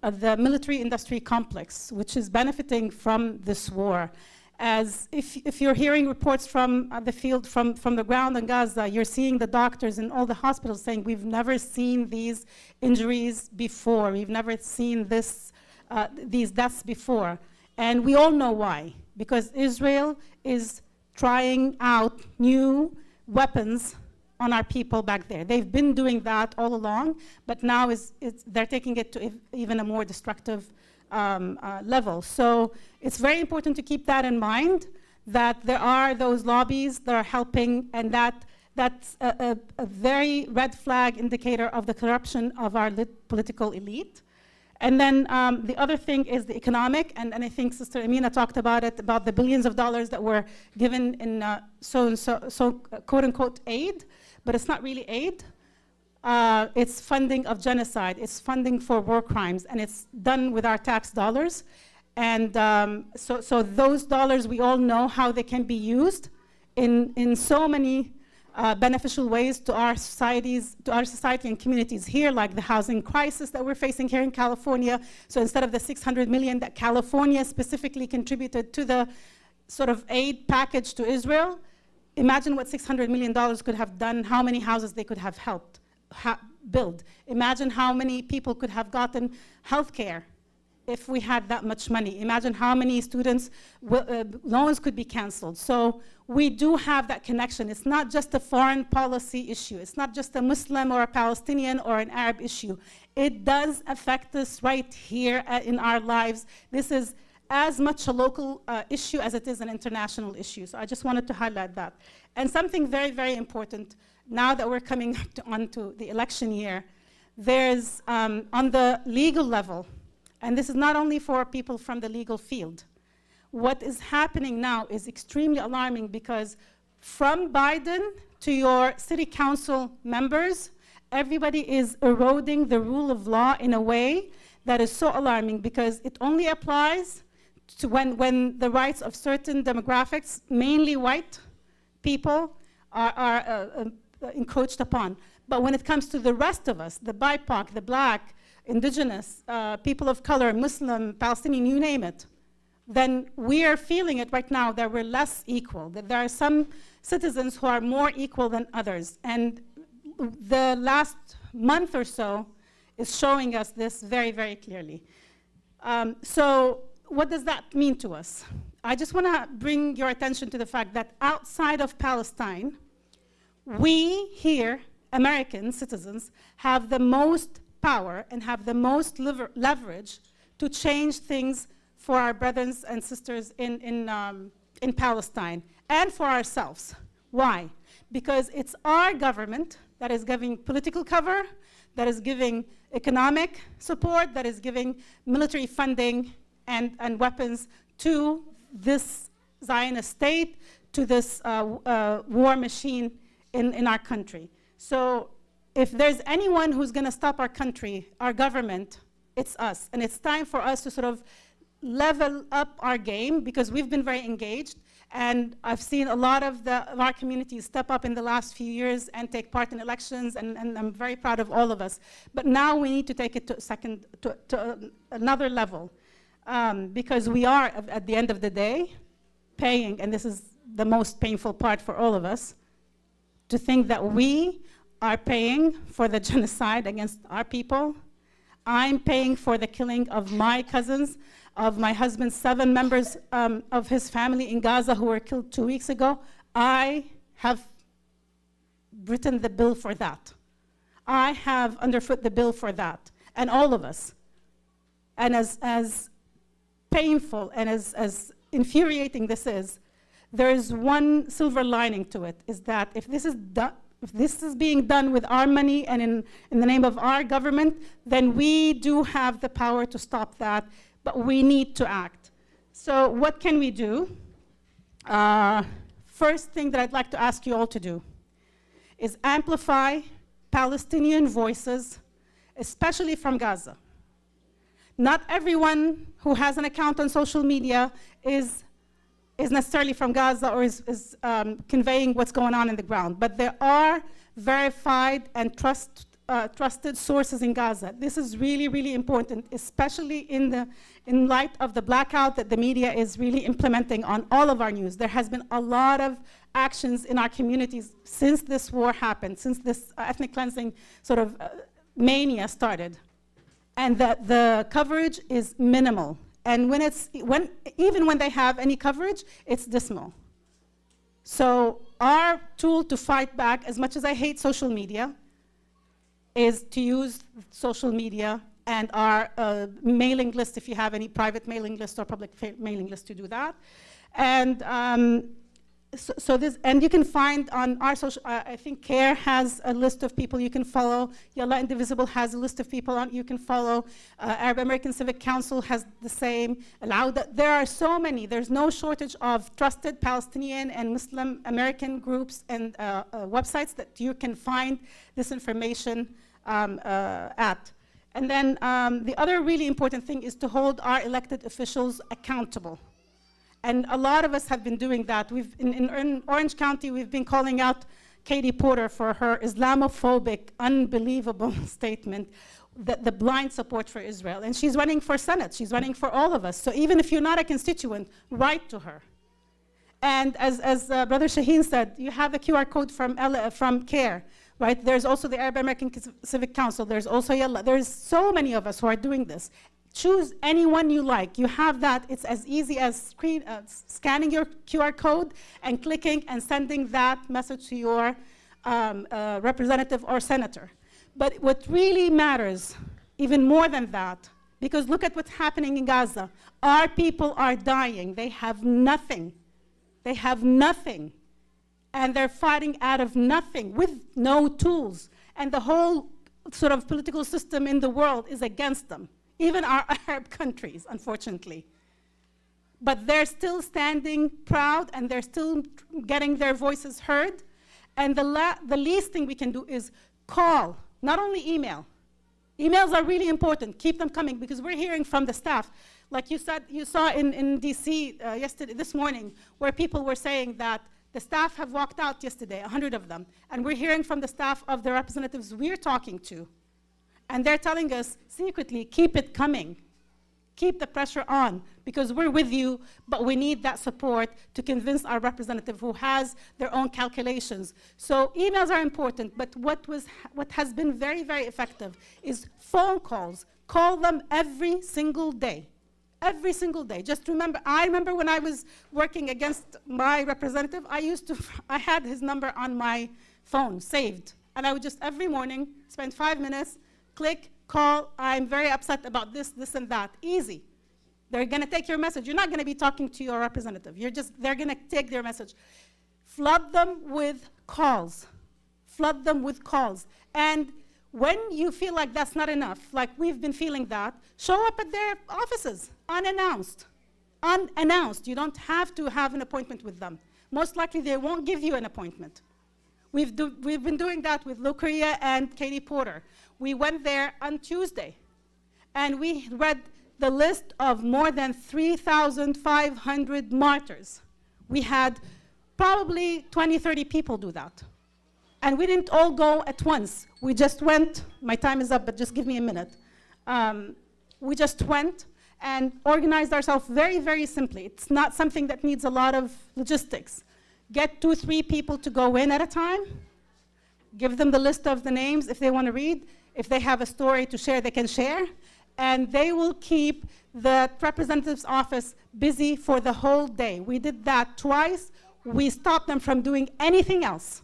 the military-industry complex, which is benefiting from this war. As if you're hearing reports from the field, from the ground in Gaza, you're seeing the doctors in all the hospitals saying, we've never seen these injuries before, we've never seen these deaths before. And we all know why. Because Israel is trying out new weapons on our people back there. They've been doing that all along, but now they're taking it to even a more destructive level. So it's very important to keep that in mind, that there are those lobbies that are helping, and that's a very red flag indicator of the corruption of our political elite. And then the other thing is the economic, and I think Sister Amina talked about it, about the billions of dollars that were given in so quote-unquote aid, but it's not really aid. It's funding of genocide, it's funding for war crimes, and it's done with our tax dollars. And so those dollars, we all know how they can be used in so many beneficial ways to our societies, to our society and communities here, like the housing crisis that we're facing here in California. So instead of the $600 million that California specifically contributed to the sort of aid package to Israel, imagine what $600 million could have done, how many houses they could have helped build. Imagine how many people could have gotten health care if we had that much money. Imagine how many students' loans could be canceled. So we do have that connection. It's not just a foreign policy issue. It's not just a Muslim or a Palestinian or an Arab issue. It does affect us right here in our lives. This is as much a local issue as it is an international issue. So I just wanted to highlight that. And something very, very important, now that we're coming onto the election year, there's on the legal level, and this is not only for people from the legal field. What is happening now is extremely alarming, because from Biden to your city council members. Everybody is eroding the rule of law in a way that is so alarming, because it only applies to when the rights of certain demographics, mainly white people, are encroached upon. But when it comes to the rest of us, the BIPOC, the Black, Indigenous, people of color, Muslim, Palestinian, you name it, then we are feeling it right now that we're less equal, that there are some citizens who are more equal than others. And the last month or so is showing us this very, very clearly. So what does that mean to us? I just want to bring your attention to the fact that outside of Palestine, we here, American citizens, have the most power and have the most leverage to change things for our brothers and sisters in Palestine and for ourselves. Why? Because it's our government that is giving political cover, that is giving economic support, that is giving military funding and weapons to this Zionist state, to this war machine in our country. So if there's anyone who's going to stop our country, our government, it's us. And it's time for us to sort of level up our game, because we've been very engaged. And I've seen a lot of our communities step up in the last few years and take part in elections, and I'm very proud of all of us. But now we need to take it to another level, because we are, at the end of the day, paying, and this is the most painful part for all of us, to think that we are paying for the genocide against our people. I'm paying for the killing of my cousins, of my husband's 7 members of his family in Gaza who were killed 2 weeks ago. I have written the bill for that. I have underfoot the bill for that, and all of us. And as painful and as infuriating this is, there is one silver lining to it, is that if this is being done with our money and in the name of our government, then we do have the power to stop that, but we need to act. So what can we do? First thing that I'd like to ask you all to do is amplify Palestinian voices, especially from Gaza. Not everyone who has an account on social media is necessarily from Gaza or is conveying what's going on in the ground, but there are verified and trusted sources in Gaza. This is really, really important, especially in light of the blackout that the media is really implementing on all of our news. There has been a lot of actions in our communities since this war happened, since this ethnic cleansing sort of mania started, and that the coverage is minimal. And even when they have any coverage, it's dismal. So our tool to fight back, as much as I hate social media, is to use social media and our mailing list, if you have any private mailing list or public mailing list, to do that. And and you can find on our social, I think CARE has a list of people you can follow. Yalla Indivisible has a list of people you can follow. Arab American Civic Council has the same. There are so many. There's no shortage of trusted Palestinian and Muslim American groups and websites that you can find this information at. And then the other really important thing is to hold our elected officials accountable. And a lot of us have been doing that. In Orange County, we've been calling out Katie Porter for her Islamophobic, unbelievable statement, the blind support for Israel. And she's running for Senate. She's running for all of us. So even if you're not a constituent, write to her. And as Brother Shaheen said, you have the QR code from CARE, right? There's also the Arab American Civic Council. There's also Yalla. There's so many of us who are doing this. Choose anyone you like. You have that. It's as easy as scanning your QR code and clicking and sending that message to your representative or senator. But what really matters, even more than that, because look at what's happening in Gaza. Our people are dying. They have nothing. They have nothing. And they're fighting out of nothing with no tools. And the whole sort of political system in the world is against them. Even our Arab countries, unfortunately. But they're still standing proud, and they're still getting their voices heard. And the least thing we can do is call, not only email. Emails are really important. Keep them coming, because we're hearing from the staff. Like you said, you saw in DC this morning, where people were saying that the staff have walked out yesterday, 100 of them. And we're hearing from the staff of the representatives we're talking to. And they're telling us secretly, keep it coming. Keep the pressure on, because we're with you, but we need that support to convince our representative who has their own calculations. So emails are important, but what has been very, very effective is phone calls. Call them every single day. Every single day. Just remember, I remember when I was working against my representative, I had his number on my phone saved. And I would just every morning spend 5 minutes, click, call, I'm very upset about this, this, and that. Easy. They're going to take your message. You're not going to be talking to your representative. They're going to take their message. Flood them with calls. Flood them with calls. And when you feel like that's not enough, like we've been feeling that, show up at their offices, unannounced. Unannounced. You don't have to have an appointment with them. Most likely they won't give you an appointment. We've been doing that with Lou Korea and Katie Porter. We went there on Tuesday, and we read the list of more than 3,500 martyrs. We had probably 20, 30 people do that. And we didn't all go at once. We just went, my time is up, but just give me a minute. We just went and organized ourselves very, very simply. It's not something that needs a lot of logistics. Get 2, 3 people to go in at a time. Give them the list of the names if they want to read. If they have a story to share, they can share. And they will keep the representative's office busy for the whole day. We did that twice. We stopped them from doing anything else.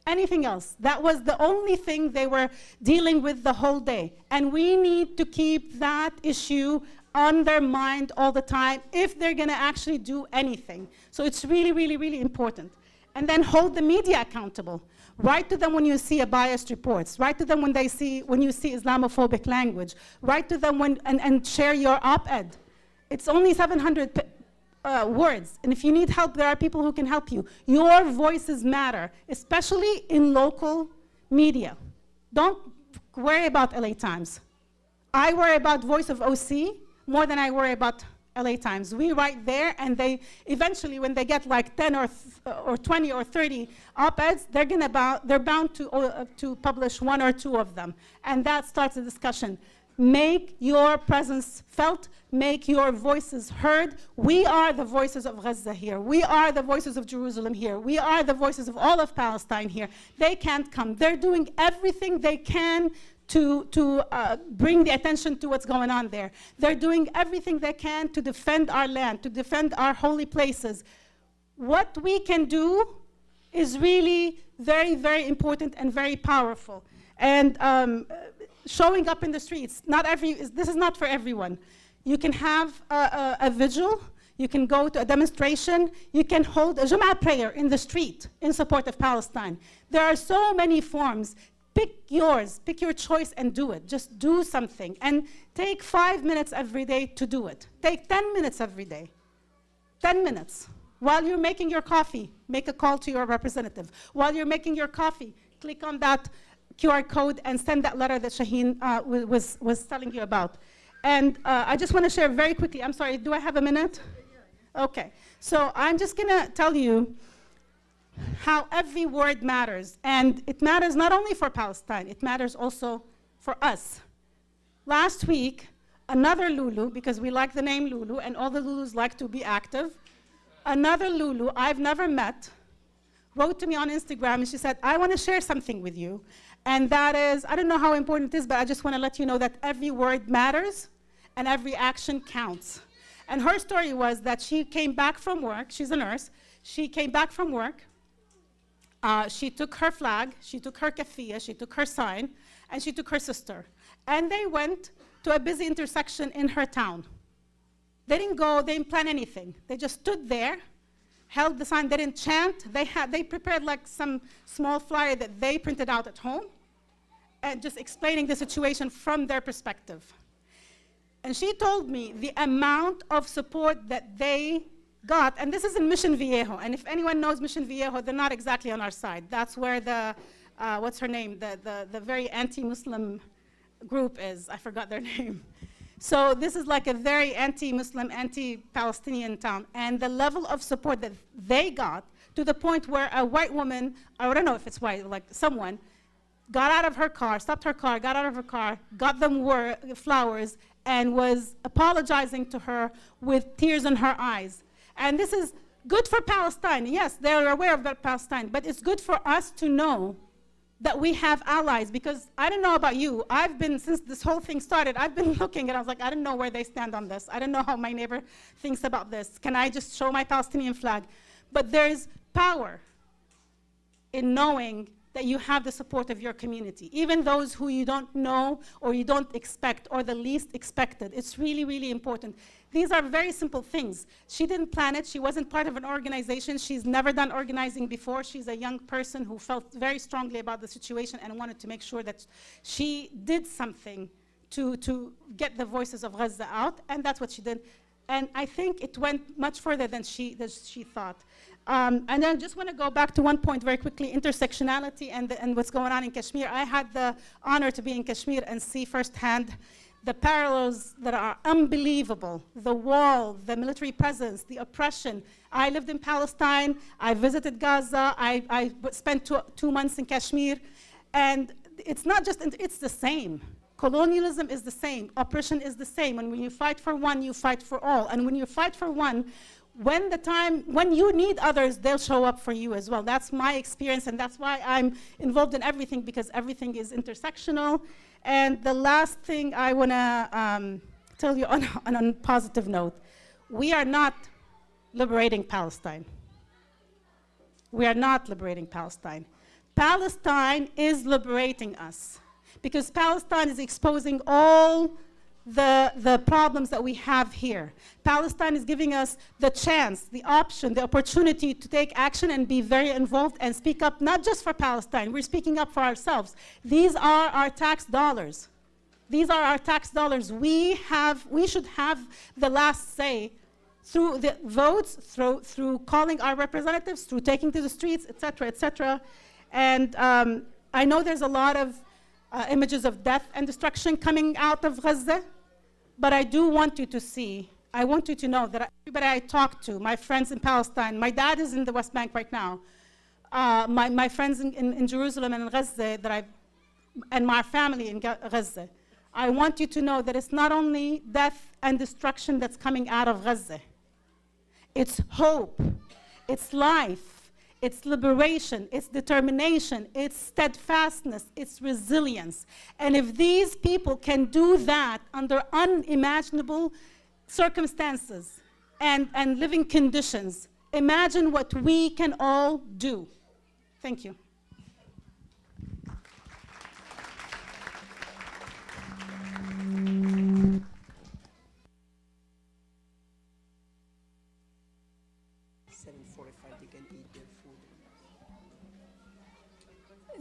Anything else. That was the only thing they were dealing with the whole day. And we need to keep that issue on their mind all the time if they're going to actually do anything. So it's really, really, really important. And then hold the media accountable. Write to them when you see a biased reports. Write to them when you see Islamophobic language. Write to them and share your op-ed. It's only 700 words. And if you need help, there are people who can help you. Your voices matter, especially in local media. Don't worry about LA Times. I worry about Voice of OC more than I worry about LA Times. We write there, and they eventually, when they get like 10 or 20 or 30 op-eds, they're bound to publish 1 or 2 of them, and that starts a discussion. Make your presence felt. Make your voices heard. We are the voices of Gaza here. We are the voices of Jerusalem here. We are the voices of all of Palestine here. They can't come. They're doing everything they can to bring the attention to what's going on there. They're doing everything they can to defend our land, to defend our holy places. What we can do is really very, very important and very powerful. And showing up in the streets, this is not for everyone. You can have a vigil, you can go to a demonstration, you can hold a Jum'ah prayer in the street in support of Palestine. There are so many forms. Pick yours, pick your choice and do it. Just do something. And take 5 minutes every day to do it. Take 10 minutes every day. 10 minutes. While you're making your coffee, make a call to your representative. While you're making your coffee, click on that QR code and send that letter that Shaheen was telling you about. And I just want to share very quickly, I'm sorry, do I have a minute? Okay, so I'm just going to tell you how every word matters. And it matters not only for Palestine, it matters also for us. Last week, another Lulu, because we like the name Lulu, and all the Lulus like to be active, another Lulu I've never met wrote to me on Instagram, and she said, I want to share something with you. And that is, I don't know how important it is, but I just want to let you know that every word matters and every action counts. And her story was that she came back from work. She's a nurse. She came back from work. She took her flag, she took her keffiyeh, she took her sign, and she took her sister. And they went to a busy intersection in her town. They didn't go, they didn't plan anything. They just stood there, held the sign, they didn't chant. They prepared like some small flyer that they printed out at home, and just explaining the situation from their perspective. And she told me the amount of support that they got, and this is in Mission Viejo, and if anyone knows Mission Viejo, they're not exactly on our side. That's where the, what's her name, the very anti-Muslim group is. I forgot their name. So this is like a very anti-Muslim, anti-Palestinian town. And the level of support that they got, to the point where a white woman, I don't know if it's white, like someone, got out of her car, stopped her car, got out of her car, got them flowers, and was apologizing to her with tears in her eyes. And this is good for Palestine. Yes, they're aware of that Palestine, but it's good for us to know that we have allies, because I don't know about you, I've been, since this whole thing started, I've been looking and I was like, I don't know where they stand on this. I don't know how my neighbor thinks about this. Can I just show my Palestinian flag? But there's power in knowing that you have the support of your community, even those who you don't know or you don't expect or the least expected. It's really, really important. These are very simple things. She didn't plan it. She wasn't part of an organization. She's never done organizing before. She's a young person who felt very strongly about the situation and wanted to make sure that she did something to get the voices of Gaza out, and that's what she did. And I think it went much further than she thought. And I just want to go back to one point very quickly, intersectionality and what's going on in Kashmir. I had the honor to be in Kashmir and see firsthand the parallels that are unbelievable. The wall, the military presence, the oppression. I lived in Palestine. I visited Gaza. I spent two months in Kashmir. And it's not just, it's the same. Colonialism is the same. Oppression is the same. And when you fight for one, you fight for all. And when you fight for one, when you need others, they'll show up for you as well. That's my experience, and that's why I'm involved in everything, because everything is intersectional. And the last thing I want to tell you on a positive note, we are not liberating Palestine. We are not liberating Palestine. Palestine is liberating us, because Palestine is exposing all the problems that we have here. Palestine is giving us the chance, the option, the opportunity to take action and be very involved and speak up, not just for Palestine. We're speaking up for ourselves. These are our tax dollars. These are our tax dollars. We should have the last say through the votes, through calling our representatives, through taking to the streets, et cetera, et cetera. And I know there's a lot of images of death and destruction coming out of Gaza, but I do want you to see, I want you to know that everybody I talk to, my friends in Palestine, my dad is in the West Bank right now, my friends in Jerusalem and in Gaza, and my family in Gaza, I want you to know that it's not only death and destruction that's coming out of Gaza. It's hope, it's life, it's liberation, it's determination, it's steadfastness, it's resilience. And if these people can do that under unimaginable circumstances and living conditions, imagine what we can all do. Thank you.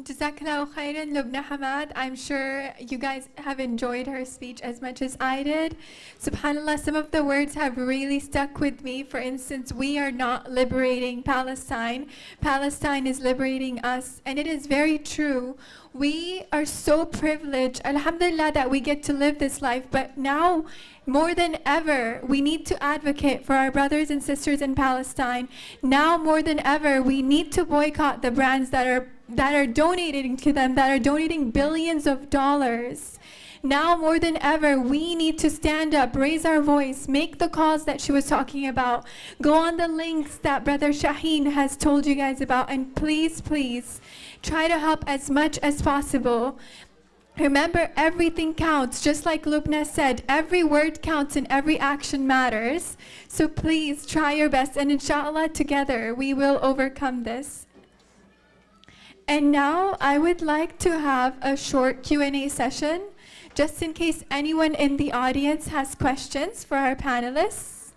Jazakallahu khairan, Lubna Hamad. I'm sure you guys have enjoyed her speech as much as I did. SubhanAllah, some of the words have really stuck with me. For instance, we are not liberating Palestine. Palestine is liberating us. And it is very true. We are so privileged, alhamdulillah, that we get to live this life. But now, more than ever, we need to advocate for our brothers and sisters in Palestine. Now, more than ever, we need to boycott the brands that are donating to them, that are donating billions of dollars. Now more than ever, we need to stand up, raise our voice, make the calls that she was talking about, go on the links that Brother Shaheen has told you guys about, and please, please, try to help as much as possible. Remember, everything counts. Just like Lubna said, every word counts and every action matters. So please try your best, and inshallah, together we will overcome this. And now I would like to have a short Q&A session, just in case anyone in the audience has questions for our panelists.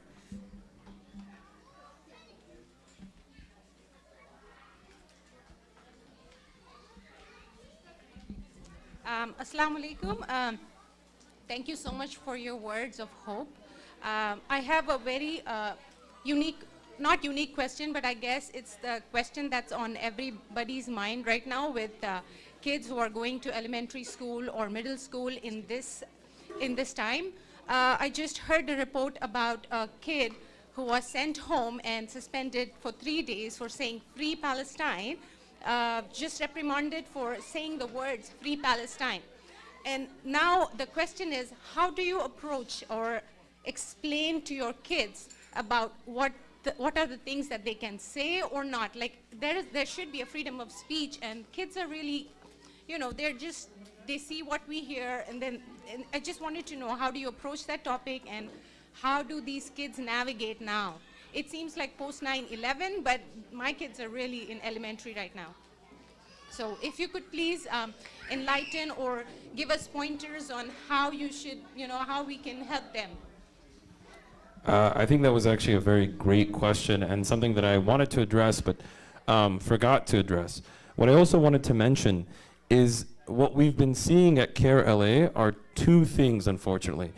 Assalamu alaikum. Thank you so much for your words of hope. I have a very unique not unique question, but I guess it's the question that's on everybody's mind right now with kids who are going to elementary school or middle school in this time. I just heard a report about a kid who was sent home and suspended for 3 days for saying Free Palestine, just reprimanded for saying the words Free Palestine. And now the question is, how do you approach or explain to your kids about what are the things that they can say or not? Like there should be a freedom of speech, and kids are really, they see what we hear, and I just wanted to know, how do you approach that topic, and how do these kids navigate now? It seems like post 9/11, but my kids are really in elementary right now. So if you could please enlighten or give us pointers on how you should, how we can help them. I think that was actually a very great question and something that I wanted to address but forgot to address. What I also wanted to mention is what we've been seeing at CARE LA are two things, unfortunately.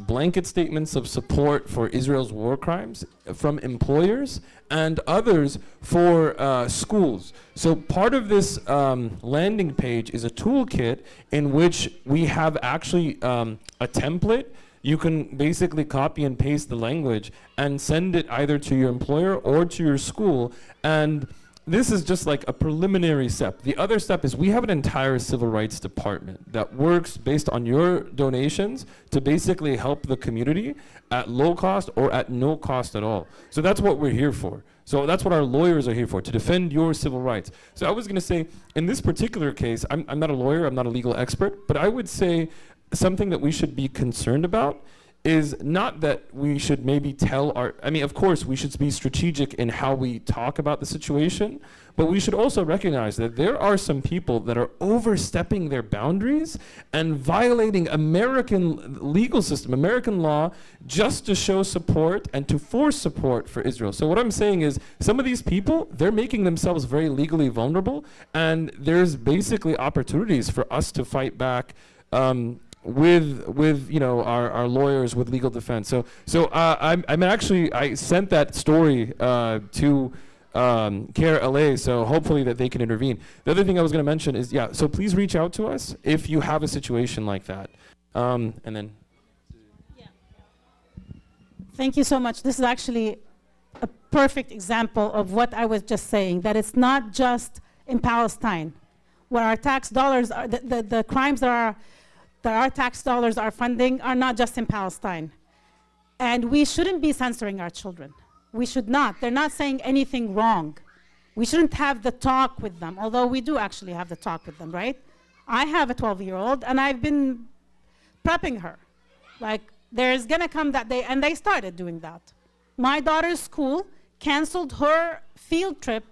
Blanket statements of support for Israel's war crimes from employers and others for schools. So part of this landing page is a toolkit in which we have actually a template. You can basically copy and paste the language and send it either to your employer or to your school. And this is just like a preliminary step. The other step is we have an entire civil rights department that works based on your donations to basically help the community at low cost or at no cost at all. So that's what we're here for. So that's what our lawyers are here for, to defend your civil rights. So I was gonna say, in this particular case, I'm not a lawyer, I'm not a legal expert, but I would say something that we should be concerned about is not that we should maybe of course we should be strategic in how we talk about the situation, but we should also recognize that there are some people that are overstepping their boundaries and violating American legal system, American law, just to show support and to force support for Israel. So what I'm saying is, some of these people, they're making themselves very legally vulnerable, and there's basically opportunities for us to fight back with our lawyers with legal defense. So I sent that story to CARE LA, so hopefully that they can intervene. The other thing I was going to mention is, so please reach out to us if you have a situation like that. And then. Thank you so much. This is actually a perfect example of what I was just saying, that it's not just in Palestine, where our tax dollars are, the crimes that our tax dollars are funding are not just in Palestine. And we shouldn't be censoring our children. We should not. They're not saying anything wrong. We shouldn't have the talk with them, although we do actually have the talk with them, right? I have a 12-year-old, and I've been prepping her. Like, there's gonna come that day, and they started doing that. My daughter's school canceled her field trip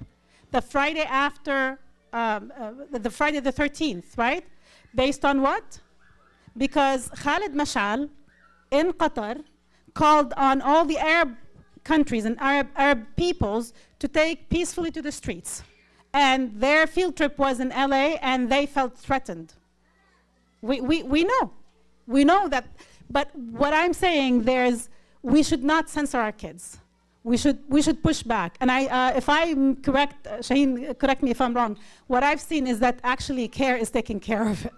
the Friday after, the Friday the 13th, right? Based on what? Because Khalid Mashal in Qatar called on all the Arab countries and Arab peoples to take peacefully to the streets. And their field trip was in LA, and they felt threatened. We know that, but what I'm saying we should not censor our kids. We should push back. And if I'm correct, Shaheen, correct me if I'm wrong, what I've seen is that actually CARE is taking care of it.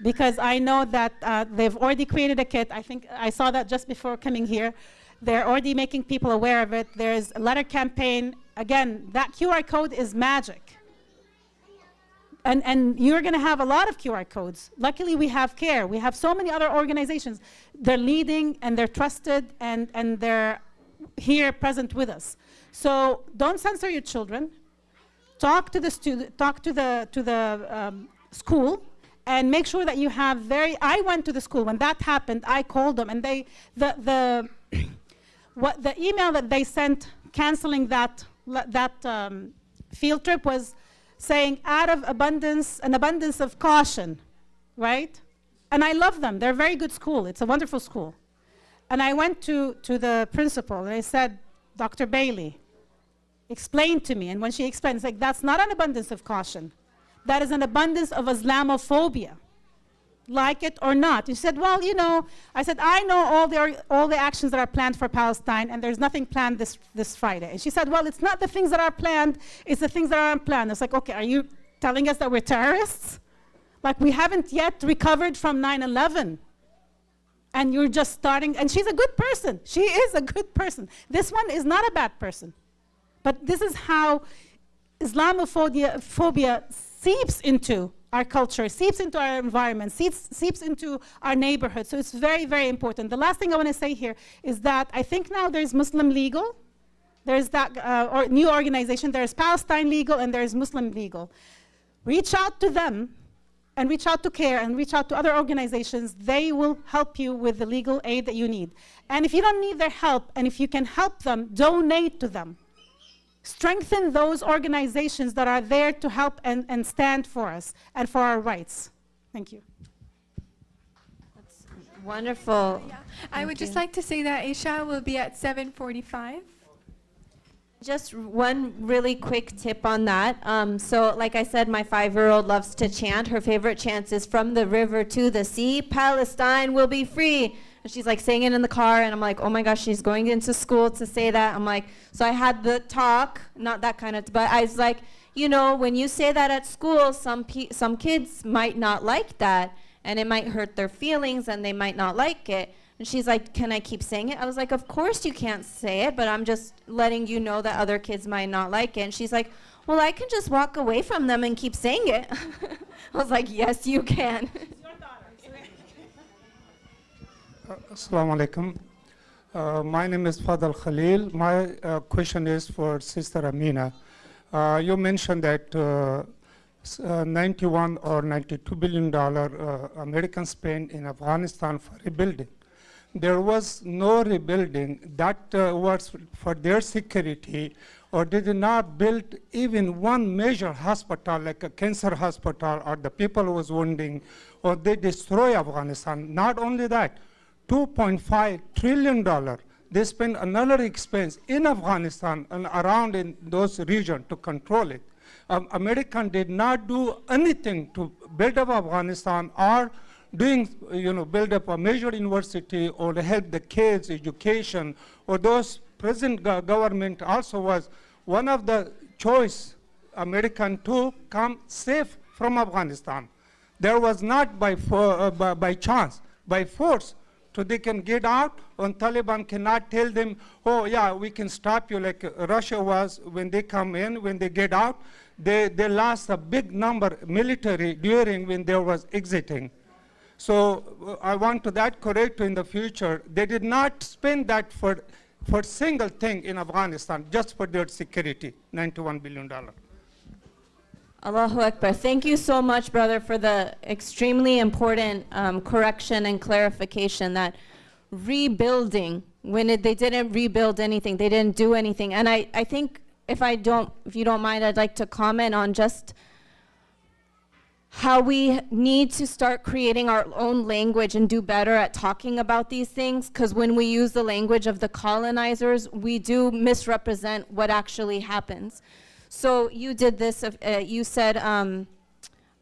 Because I know that they've already created a kit. I think I saw that just before coming here. They're already making people aware of it. There's a letter campaign. Again, that QR code is magic. And you're going to have a lot of QR codes. Luckily, we have CARE. We have so many other organizations. They're leading, and they're trusted, and they're here present with us. So don't censor your children. Talk to the school. And make sure that you have I went to the school when that happened. I called them, and the email that they sent canceling that field trip was saying an abundance of caution, right? And I love them. They're a very good school. It's a wonderful school. And I went to the principal, and I said, Dr. Bailey, explain to me. And when she explained, it's like, that's not an abundance of caution. That is an abundance of Islamophobia. like it or not. You said, well, you know, I said, I know all the actions that are planned for Palestine, and there's nothing planned this Friday. And she said, well, it's not the things that are planned, it's the things that aren't planned. It's like, okay, are you telling us that we're terrorists? Like, we haven't yet recovered from 9/11. And you're just starting, and she's a good person. She is a good person. This one is not a bad person. But this is how Islamophobia seeps into our culture, seeps into our environment, seeps into our neighborhood. So it's very, very important. The last thing I want to say here is that I think now there's Muslim Legal, there's that new organization, there's Palestine Legal, and there's Muslim Legal. Reach out to them, and reach out to CARE, and reach out to other organizations. They will help you with the legal aid that you need. And if you don't need their help, and if you can help them, donate to them. Strengthen those organizations that are there to help and stand for us and for our rights. Thank you. That's wonderful. Yeah. I would just like to say that Isha will be at 7:45. Just one really quick tip on that. So like I said, my 5-year-old loves to chant. Her favorite chant is "From the river to the sea, Palestine will be free." And she's like saying it in the car, and I'm like, oh my gosh, she's going into school to say that. I'm like, so I had the talk, not that kind of, but I was like, you know, when you say that at school, some kids might not like that, and it might hurt their feelings, and they might not like it. And she's like, can I keep saying it? I was like, of course you can't say it, but I'm just letting you know that other kids might not like it. And she's like, well, I can just walk away from them and keep saying it. I was like, yes, you can. Assalamu alaikum. My name is Fadal Khalil. My question is for Sister Amina. You mentioned that 91 or $92 billion American spent in Afghanistan for rebuilding. There was no rebuilding that was for their security, or they did not build even one major hospital like a cancer hospital, or the people who was wounding, or they destroy Afghanistan. Not only that, $2.5 trillion. They spend another expense in Afghanistan and around in those regions to control it. American did not do anything to build up Afghanistan or build up a major university or to help the kids' education, or those present government also was one of the choice American to come safe from Afghanistan. There was not by chance, by force, so they can get out, and Taliban cannot tell them, oh yeah, we can stop you, like Russia was when they come in, when they get out, they lost a big number military during when they was exiting. So I want to that correct in the future. They did not spend that for single thing in Afghanistan, just for their security, $91 billion. Allahu Akbar. Thank you so much, brother, for the extremely important correction and clarification that rebuilding, they didn't rebuild anything, they didn't do anything. And I think, if you don't mind, I'd like to comment on just how we need to start creating our own language and do better at talking about these things, because when we use the language of the colonizers, we do misrepresent what actually happens. So you did this, you said,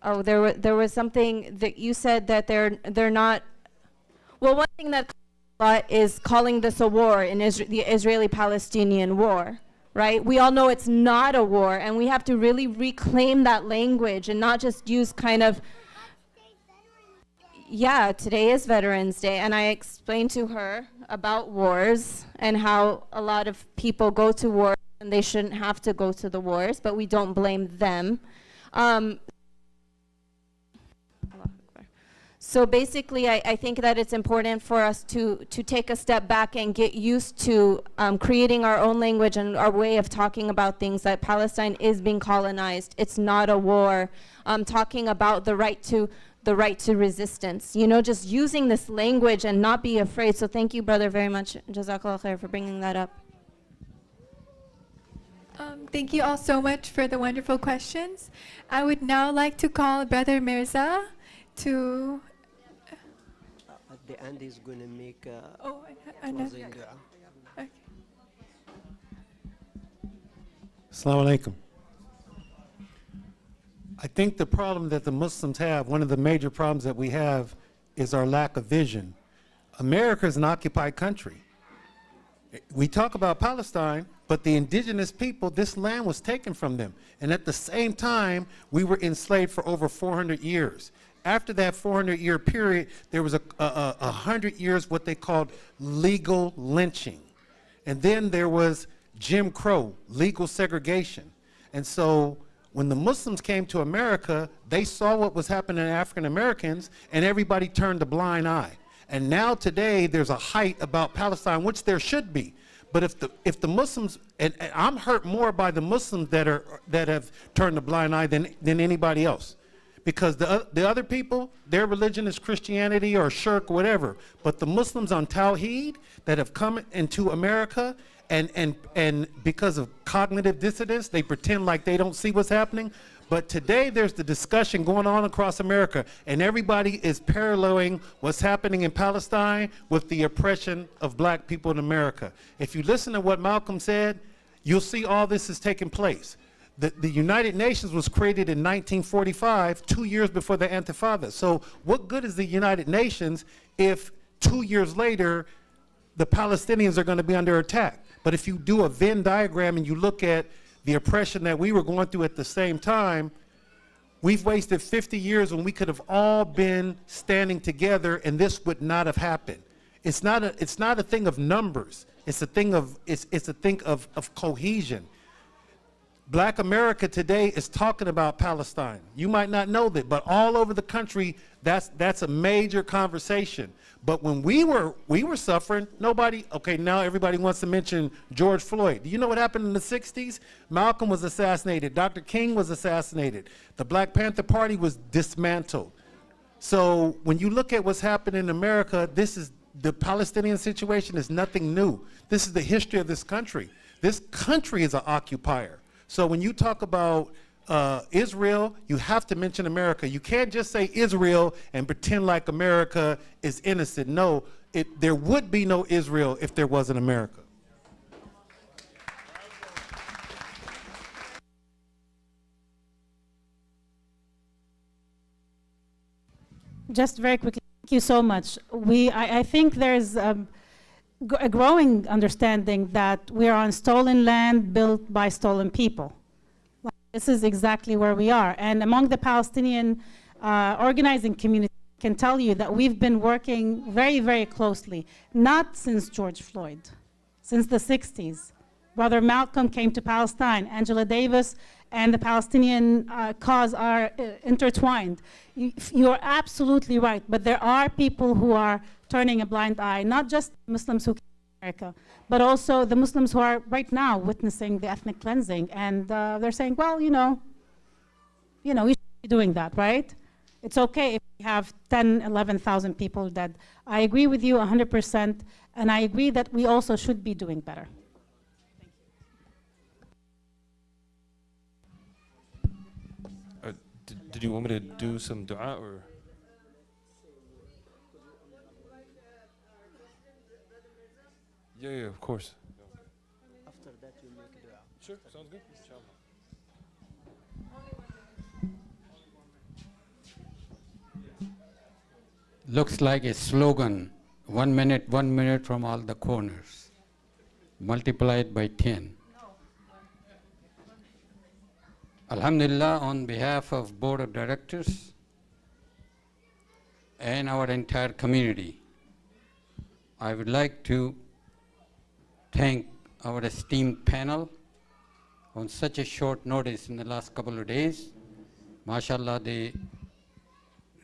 there was something that you said that they're not, well, one thing that is calling this a war in the Israeli-Palestinian war. Right? We all know it's not a war, and we have to really reclaim that language and not just use kind of, yeah, today is Veterans Day, and I explained to her about wars and how a lot of people go to war and they shouldn't have to go to the wars, but we don't blame them. So basically, I think that it's important for us to take a step back and get used to creating our own language and our way of talking about things, that Palestine is being colonized. It's not a war. Talking about the right to resistance. Just using this language and not be afraid. So thank you, brother, very much. Jazakallah khair for bringing that up. Thank you all so much for the wonderful questions. I would now like to call Brother Mirza to... At the end, he's going to make another. dua. Okay. Assalamu alaikum. I think the problem that the Muslims have, one of the major problems that we have, is our lack of vision. America is an occupied country. We talk about Palestine, but the indigenous people, this land was taken from them. And at the same time, we were enslaved for over 400 years. After that 400-year period, there was 100 years what they called legal lynching. And then there was Jim Crow, legal segregation. And so when the Muslims came to America, they saw what was happening to African Americans, and everybody turned a blind eye. And now today, there's a height about Palestine, which there should be. But if the Muslims, and I'm hurt more by the Muslims that have turned a blind eye than anybody else. Because the other people, their religion is Christianity or Shirk, whatever. But the Muslims on Tawheed that have come into America, and because of cognitive dissonance, they pretend like they don't see what's happening. But today there's the discussion going on across America, and everybody is paralleling what's happening in Palestine with the oppression of black people in America. If you listen to what Malcolm said, you'll see all this is taking place. The United Nations was created in 1945, 2 years before the Intifada. So what good is the United Nations if 2 years later the Palestinians are going to be under attack? But if you do a Venn diagram and you look at the oppression that we were going through at the same time, we've wasted 50 years when we could have all been standing together and this would not have happened. It's not a thing of numbers. It's a thing of cohesion. Black America today is talking about Palestine. You might not know that, but all over the country, that's a major conversation. But when we were suffering, now everybody wants to mention George Floyd. Do you know what happened in the 60s? Malcolm was assassinated. Dr. King was assassinated. The Black Panther Party was dismantled. So when you look at what's happening in America, the Palestinian situation is nothing new. This is the history of this country. This country is an occupier. So when you talk about Israel, you have to mention America. You can't just say Israel and pretend like America is innocent. No, there would be no Israel if there wasn't America. Just very quickly, thank you so much. I think there's a growing understanding that we are on stolen land built by stolen people. This is exactly where we are. And among the Palestinian organizing community, I can tell you that we've been working very, very closely, not since George Floyd, since the 60s. Brother Malcolm came to Palestine. Angela Davis and the Palestinian cause are intertwined. You're absolutely right, but there are people who are turning a blind eye, not just Muslims who came to America, but also the Muslims who are right now witnessing the ethnic cleansing. And they're saying, well, we should be doing that, right? It's okay if we have 10, 11,000 people dead. I agree with you 100%, and I agree that we also should be doing better. Did you want me to do some dua or? Yeah, of course. After that, you make dua. Sure, sounds good. Inshallah. Looks like a slogan, 1 minute from all the corners, multiplied by 10. Alhamdulillah, on behalf of Board of Directors and our entire community, I would like to thank our esteemed panel on such a short notice in the last couple of days. MashaAllah, they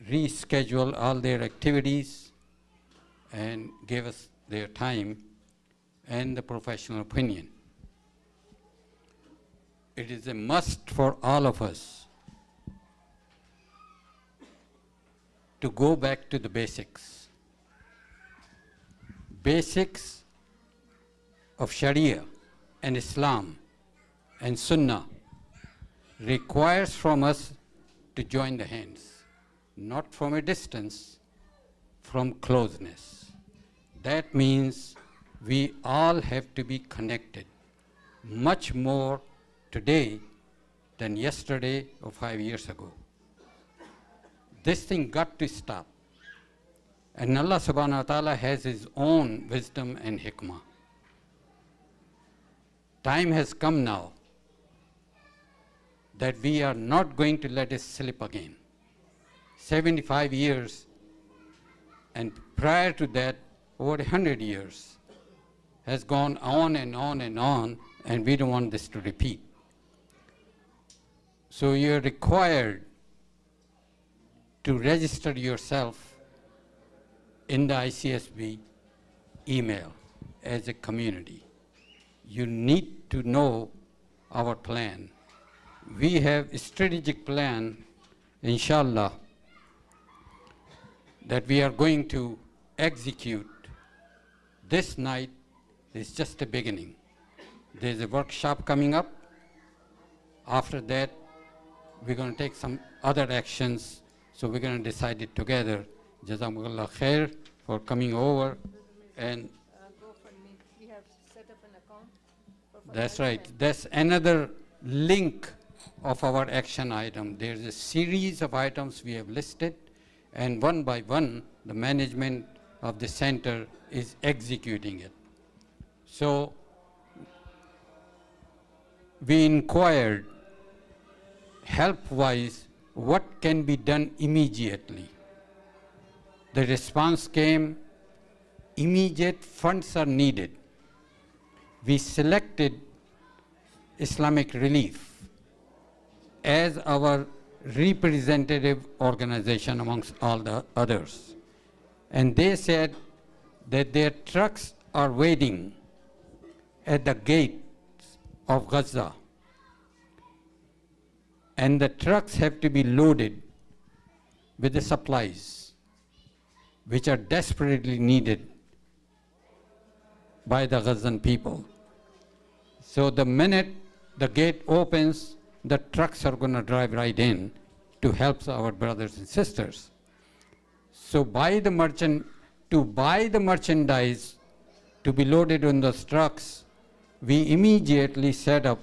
reschedule all their activities and gave us their time and the professional opinion. It is a must for all of us to go back to the basics. Basics of Sharia and Islam and Sunnah requires from us to join the hands, not from a distance, from closeness. That means we all have to be connected much more today than yesterday or 5 years ago. This thing got to stop. And Allah subhanahu wa ta'ala has His own wisdom and hikmah. Time has come now that we are not going to let it slip again. 75 years, and prior to that, over 100 years, has gone on and on and on, and we don't want this to repeat. So you're required to register yourself in the ICSB email as a community. You need to know our plan. We have a strategic plan, inshallah, that we are going to execute. This night is just the beginning. There's a workshop coming up. After that, we're going to take some other actions, so we're going to decide it together. Jazakumullah khair for coming over. And We have set up an account. that's right. That's another link of our action item. There's a series of items we have listed, and one by one, the management of the center is executing it. So we inquired, help-wise, what can be done immediately. The response came, immediate funds are needed. We selected Islamic Relief as our representative organization amongst all the others. And they said that their trucks are waiting at the gates of Gaza. And the trucks have to be loaded with the supplies, which are desperately needed by the Gazan people. So the minute the gate opens, the trucks are going to drive right in to help our brothers and sisters. So to buy the merchandise to be loaded on those trucks, we immediately set up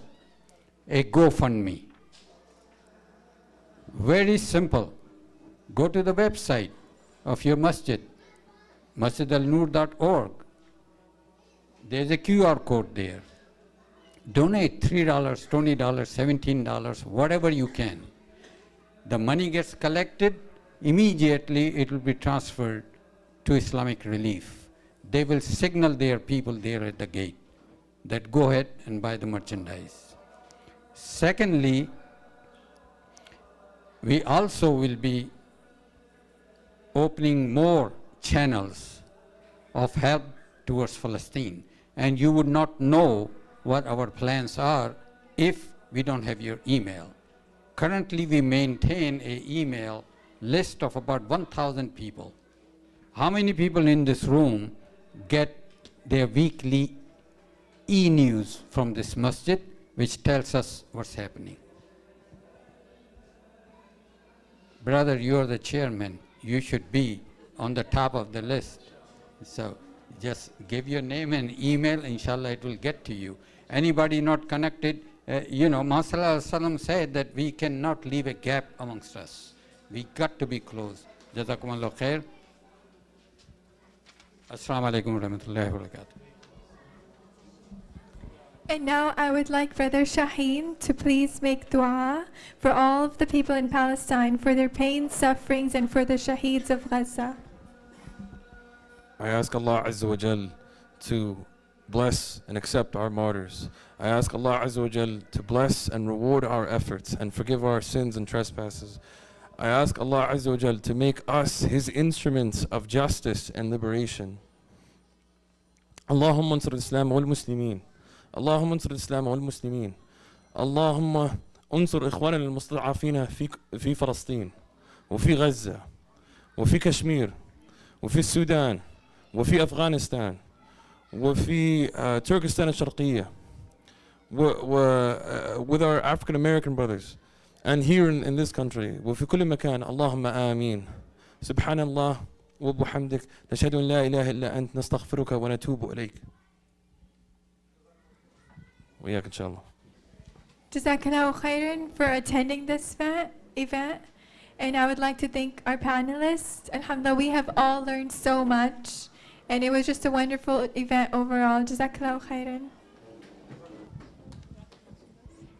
a GoFundMe. Very simple. Go to the website of your masjid, masjidalnoor.org. There's a QR code there. Donate $3, $20, $17, whatever you can. The money gets collected, immediately it will be transferred to Islamic Relief. They will signal their people there at the gate that go ahead and buy the merchandise. Secondly, we also will be opening more channels of help towards Palestine. And you would not know what our plans are if we don't have your email. Currently, we maintain an email list of about 1,000 people. How many people in this room get their weekly e-news from this masjid, which tells us what's happening? Brother, you are the chairman. You should be on the top of the list. So just give your name and email, inshallah it will get to you. Anybody not connected, Muhammad Sallallahu said that we cannot leave a gap amongst us. We got to be close. Jazakumullah khair. Assalamu alaikum wa rahmatullahi wa barakatuh. And now I would like Brother Shaheen to please make dua for all of the people in Palestine, for their pain, sufferings, and for the shaheeds of Gaza. I ask Allah Azza wa Jal to bless and accept our martyrs. I ask Allah Azza wa Jal to bless and reward our efforts and forgive our sins and trespasses. I ask Allah Azza wa Jal to make us His instruments of justice and liberation. Allahumma ansur al-Islam wal-Muslimin. اللهم انصر الإسلام والمسلمين. اللهم انصر إخواننا المستضعفين في فلسطين وفي غزة وفي كشمير وفي السودان وفي أفغانستان وفي تركستان الشرقية with our African American brothers and here in this country وفي كل مكان. اللهم آمين. سبحان الله وبحمدك نشهد أن لا إله إلا أنت نستغفرك ونتوب إليك. وإياك إن شاء الله. Jazakallahu khairan for attending this event. And I would like to thank our panelists. Alhamdulillah, we have all learned so much. And it was just a wonderful event overall. Jazakallahu khairan.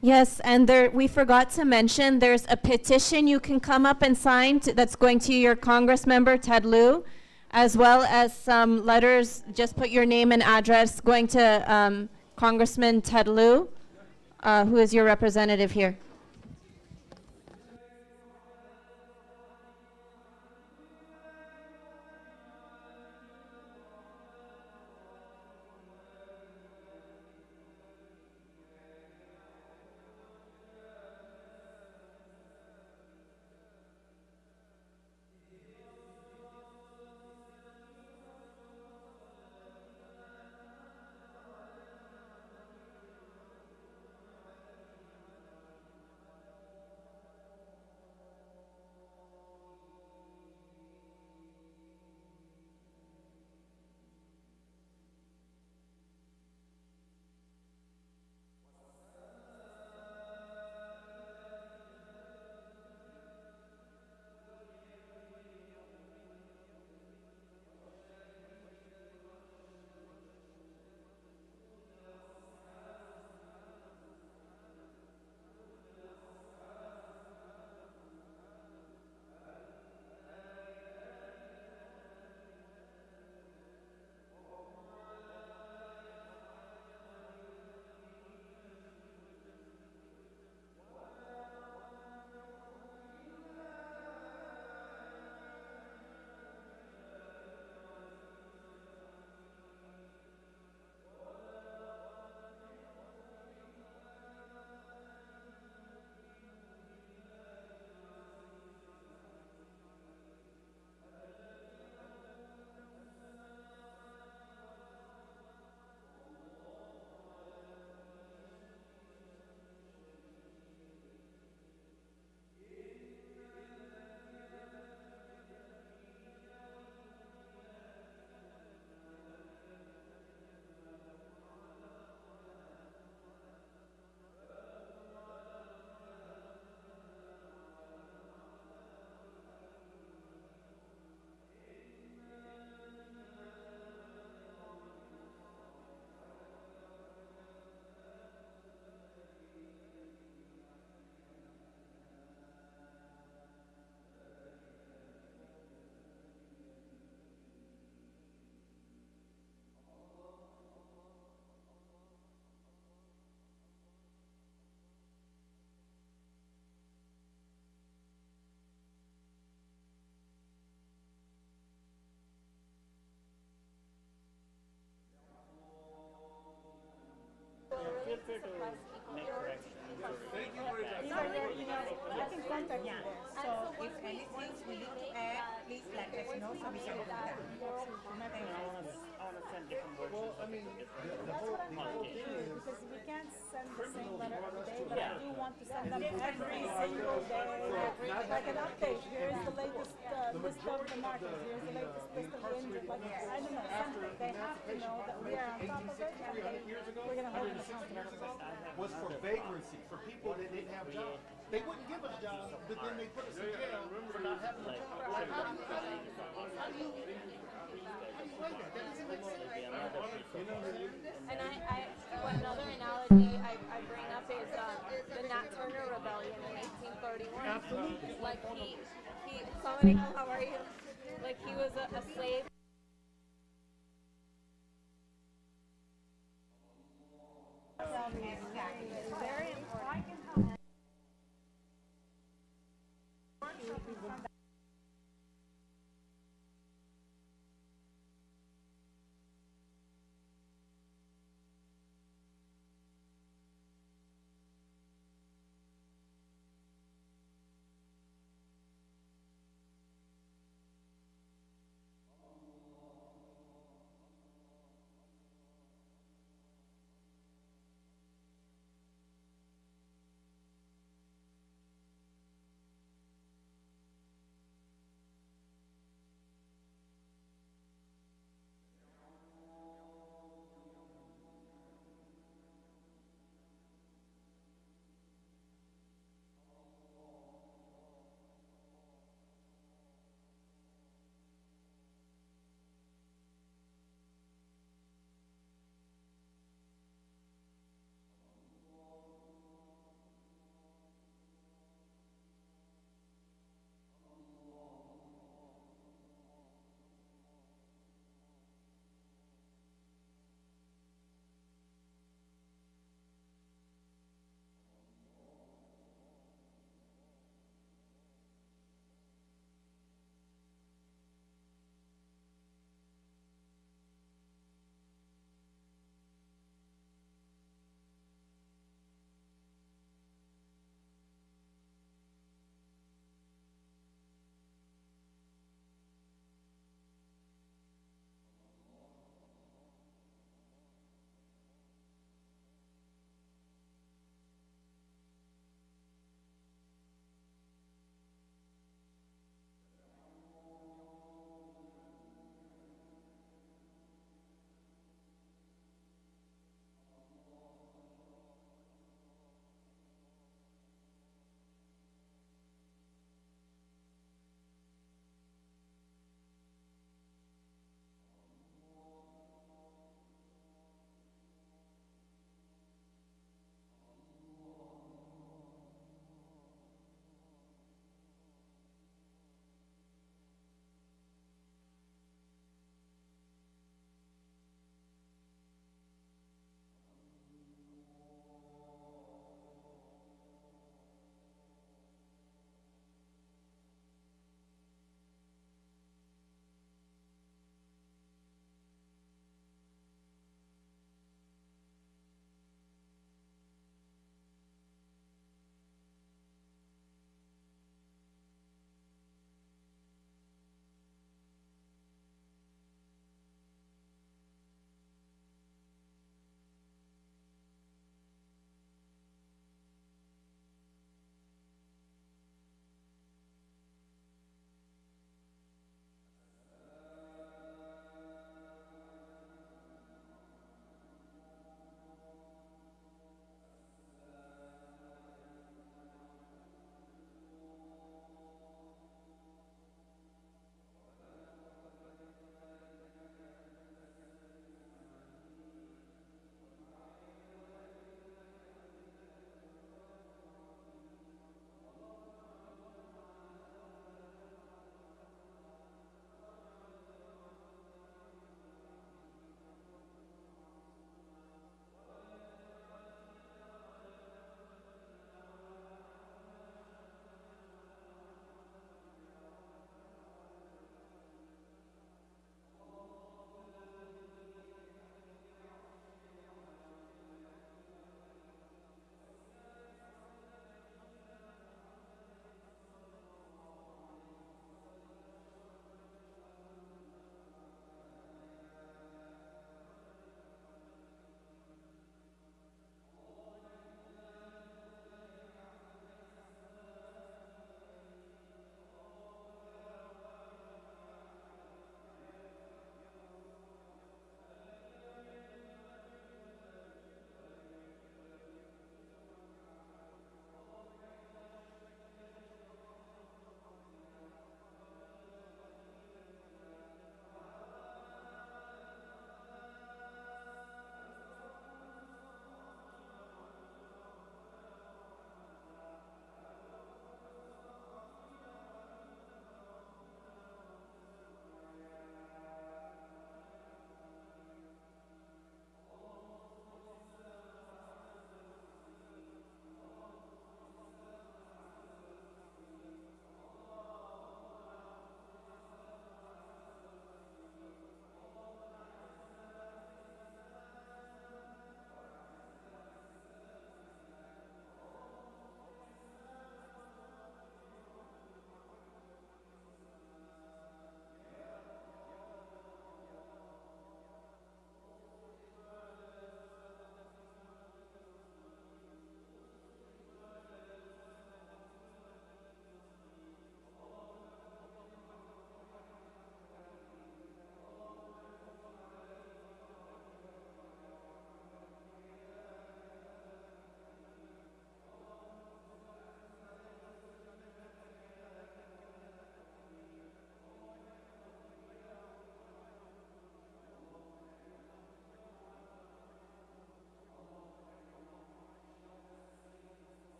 Yes, and we forgot to mention there's a petition you can come up and sign that's going to your Congress member, Ted Lieu, as well as some letters. Just put your name and address going to Congressman Ted Lieu, who is your representative here. Was for vagrancy, for people that didn't have jobs. They wouldn't give us jobs, but then they put us in jail for not having a job. How do you weigh that? That doesn't make sense. And another analogy I bring up is the Nat Turner Rebellion in 1831. Absolutely. Like somebody, how are you? Like he was a slave. Very important.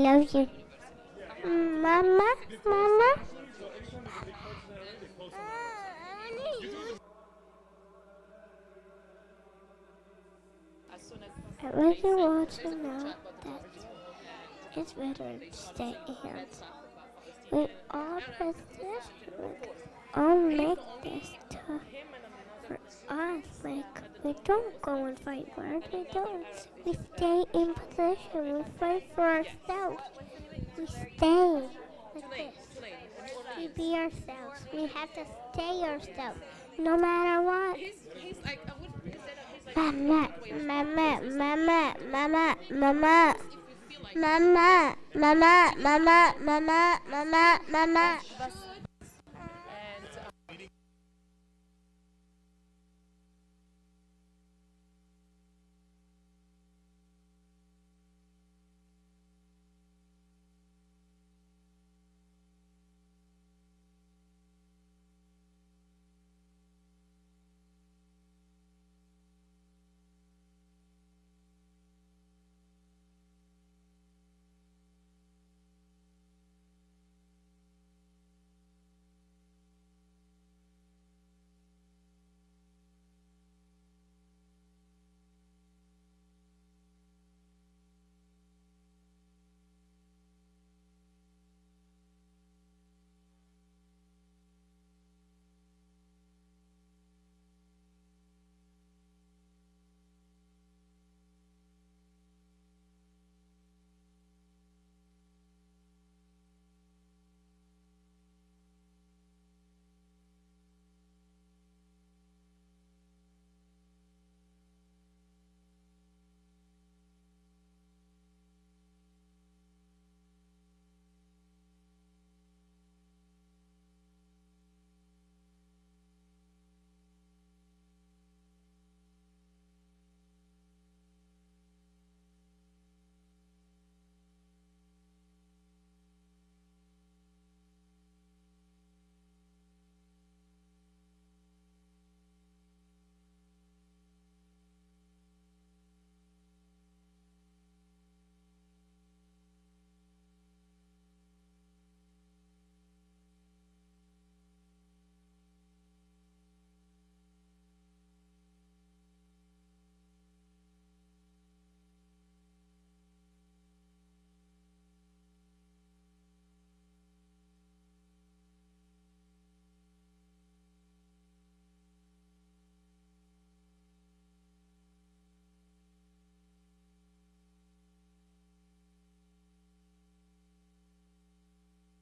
love you. Mama, Mama. I really want to know that it's better to stay here. We all put this, all make this tough for us. Like, we don't go and fight wars, we don't. We stay in position, we fight for ourselves. We stay like this. We be ourselves. We have to stay ourselves, no matter what. Mama, mama, mama, mama, mama. Mama, mama, mama, mama, mama, mama.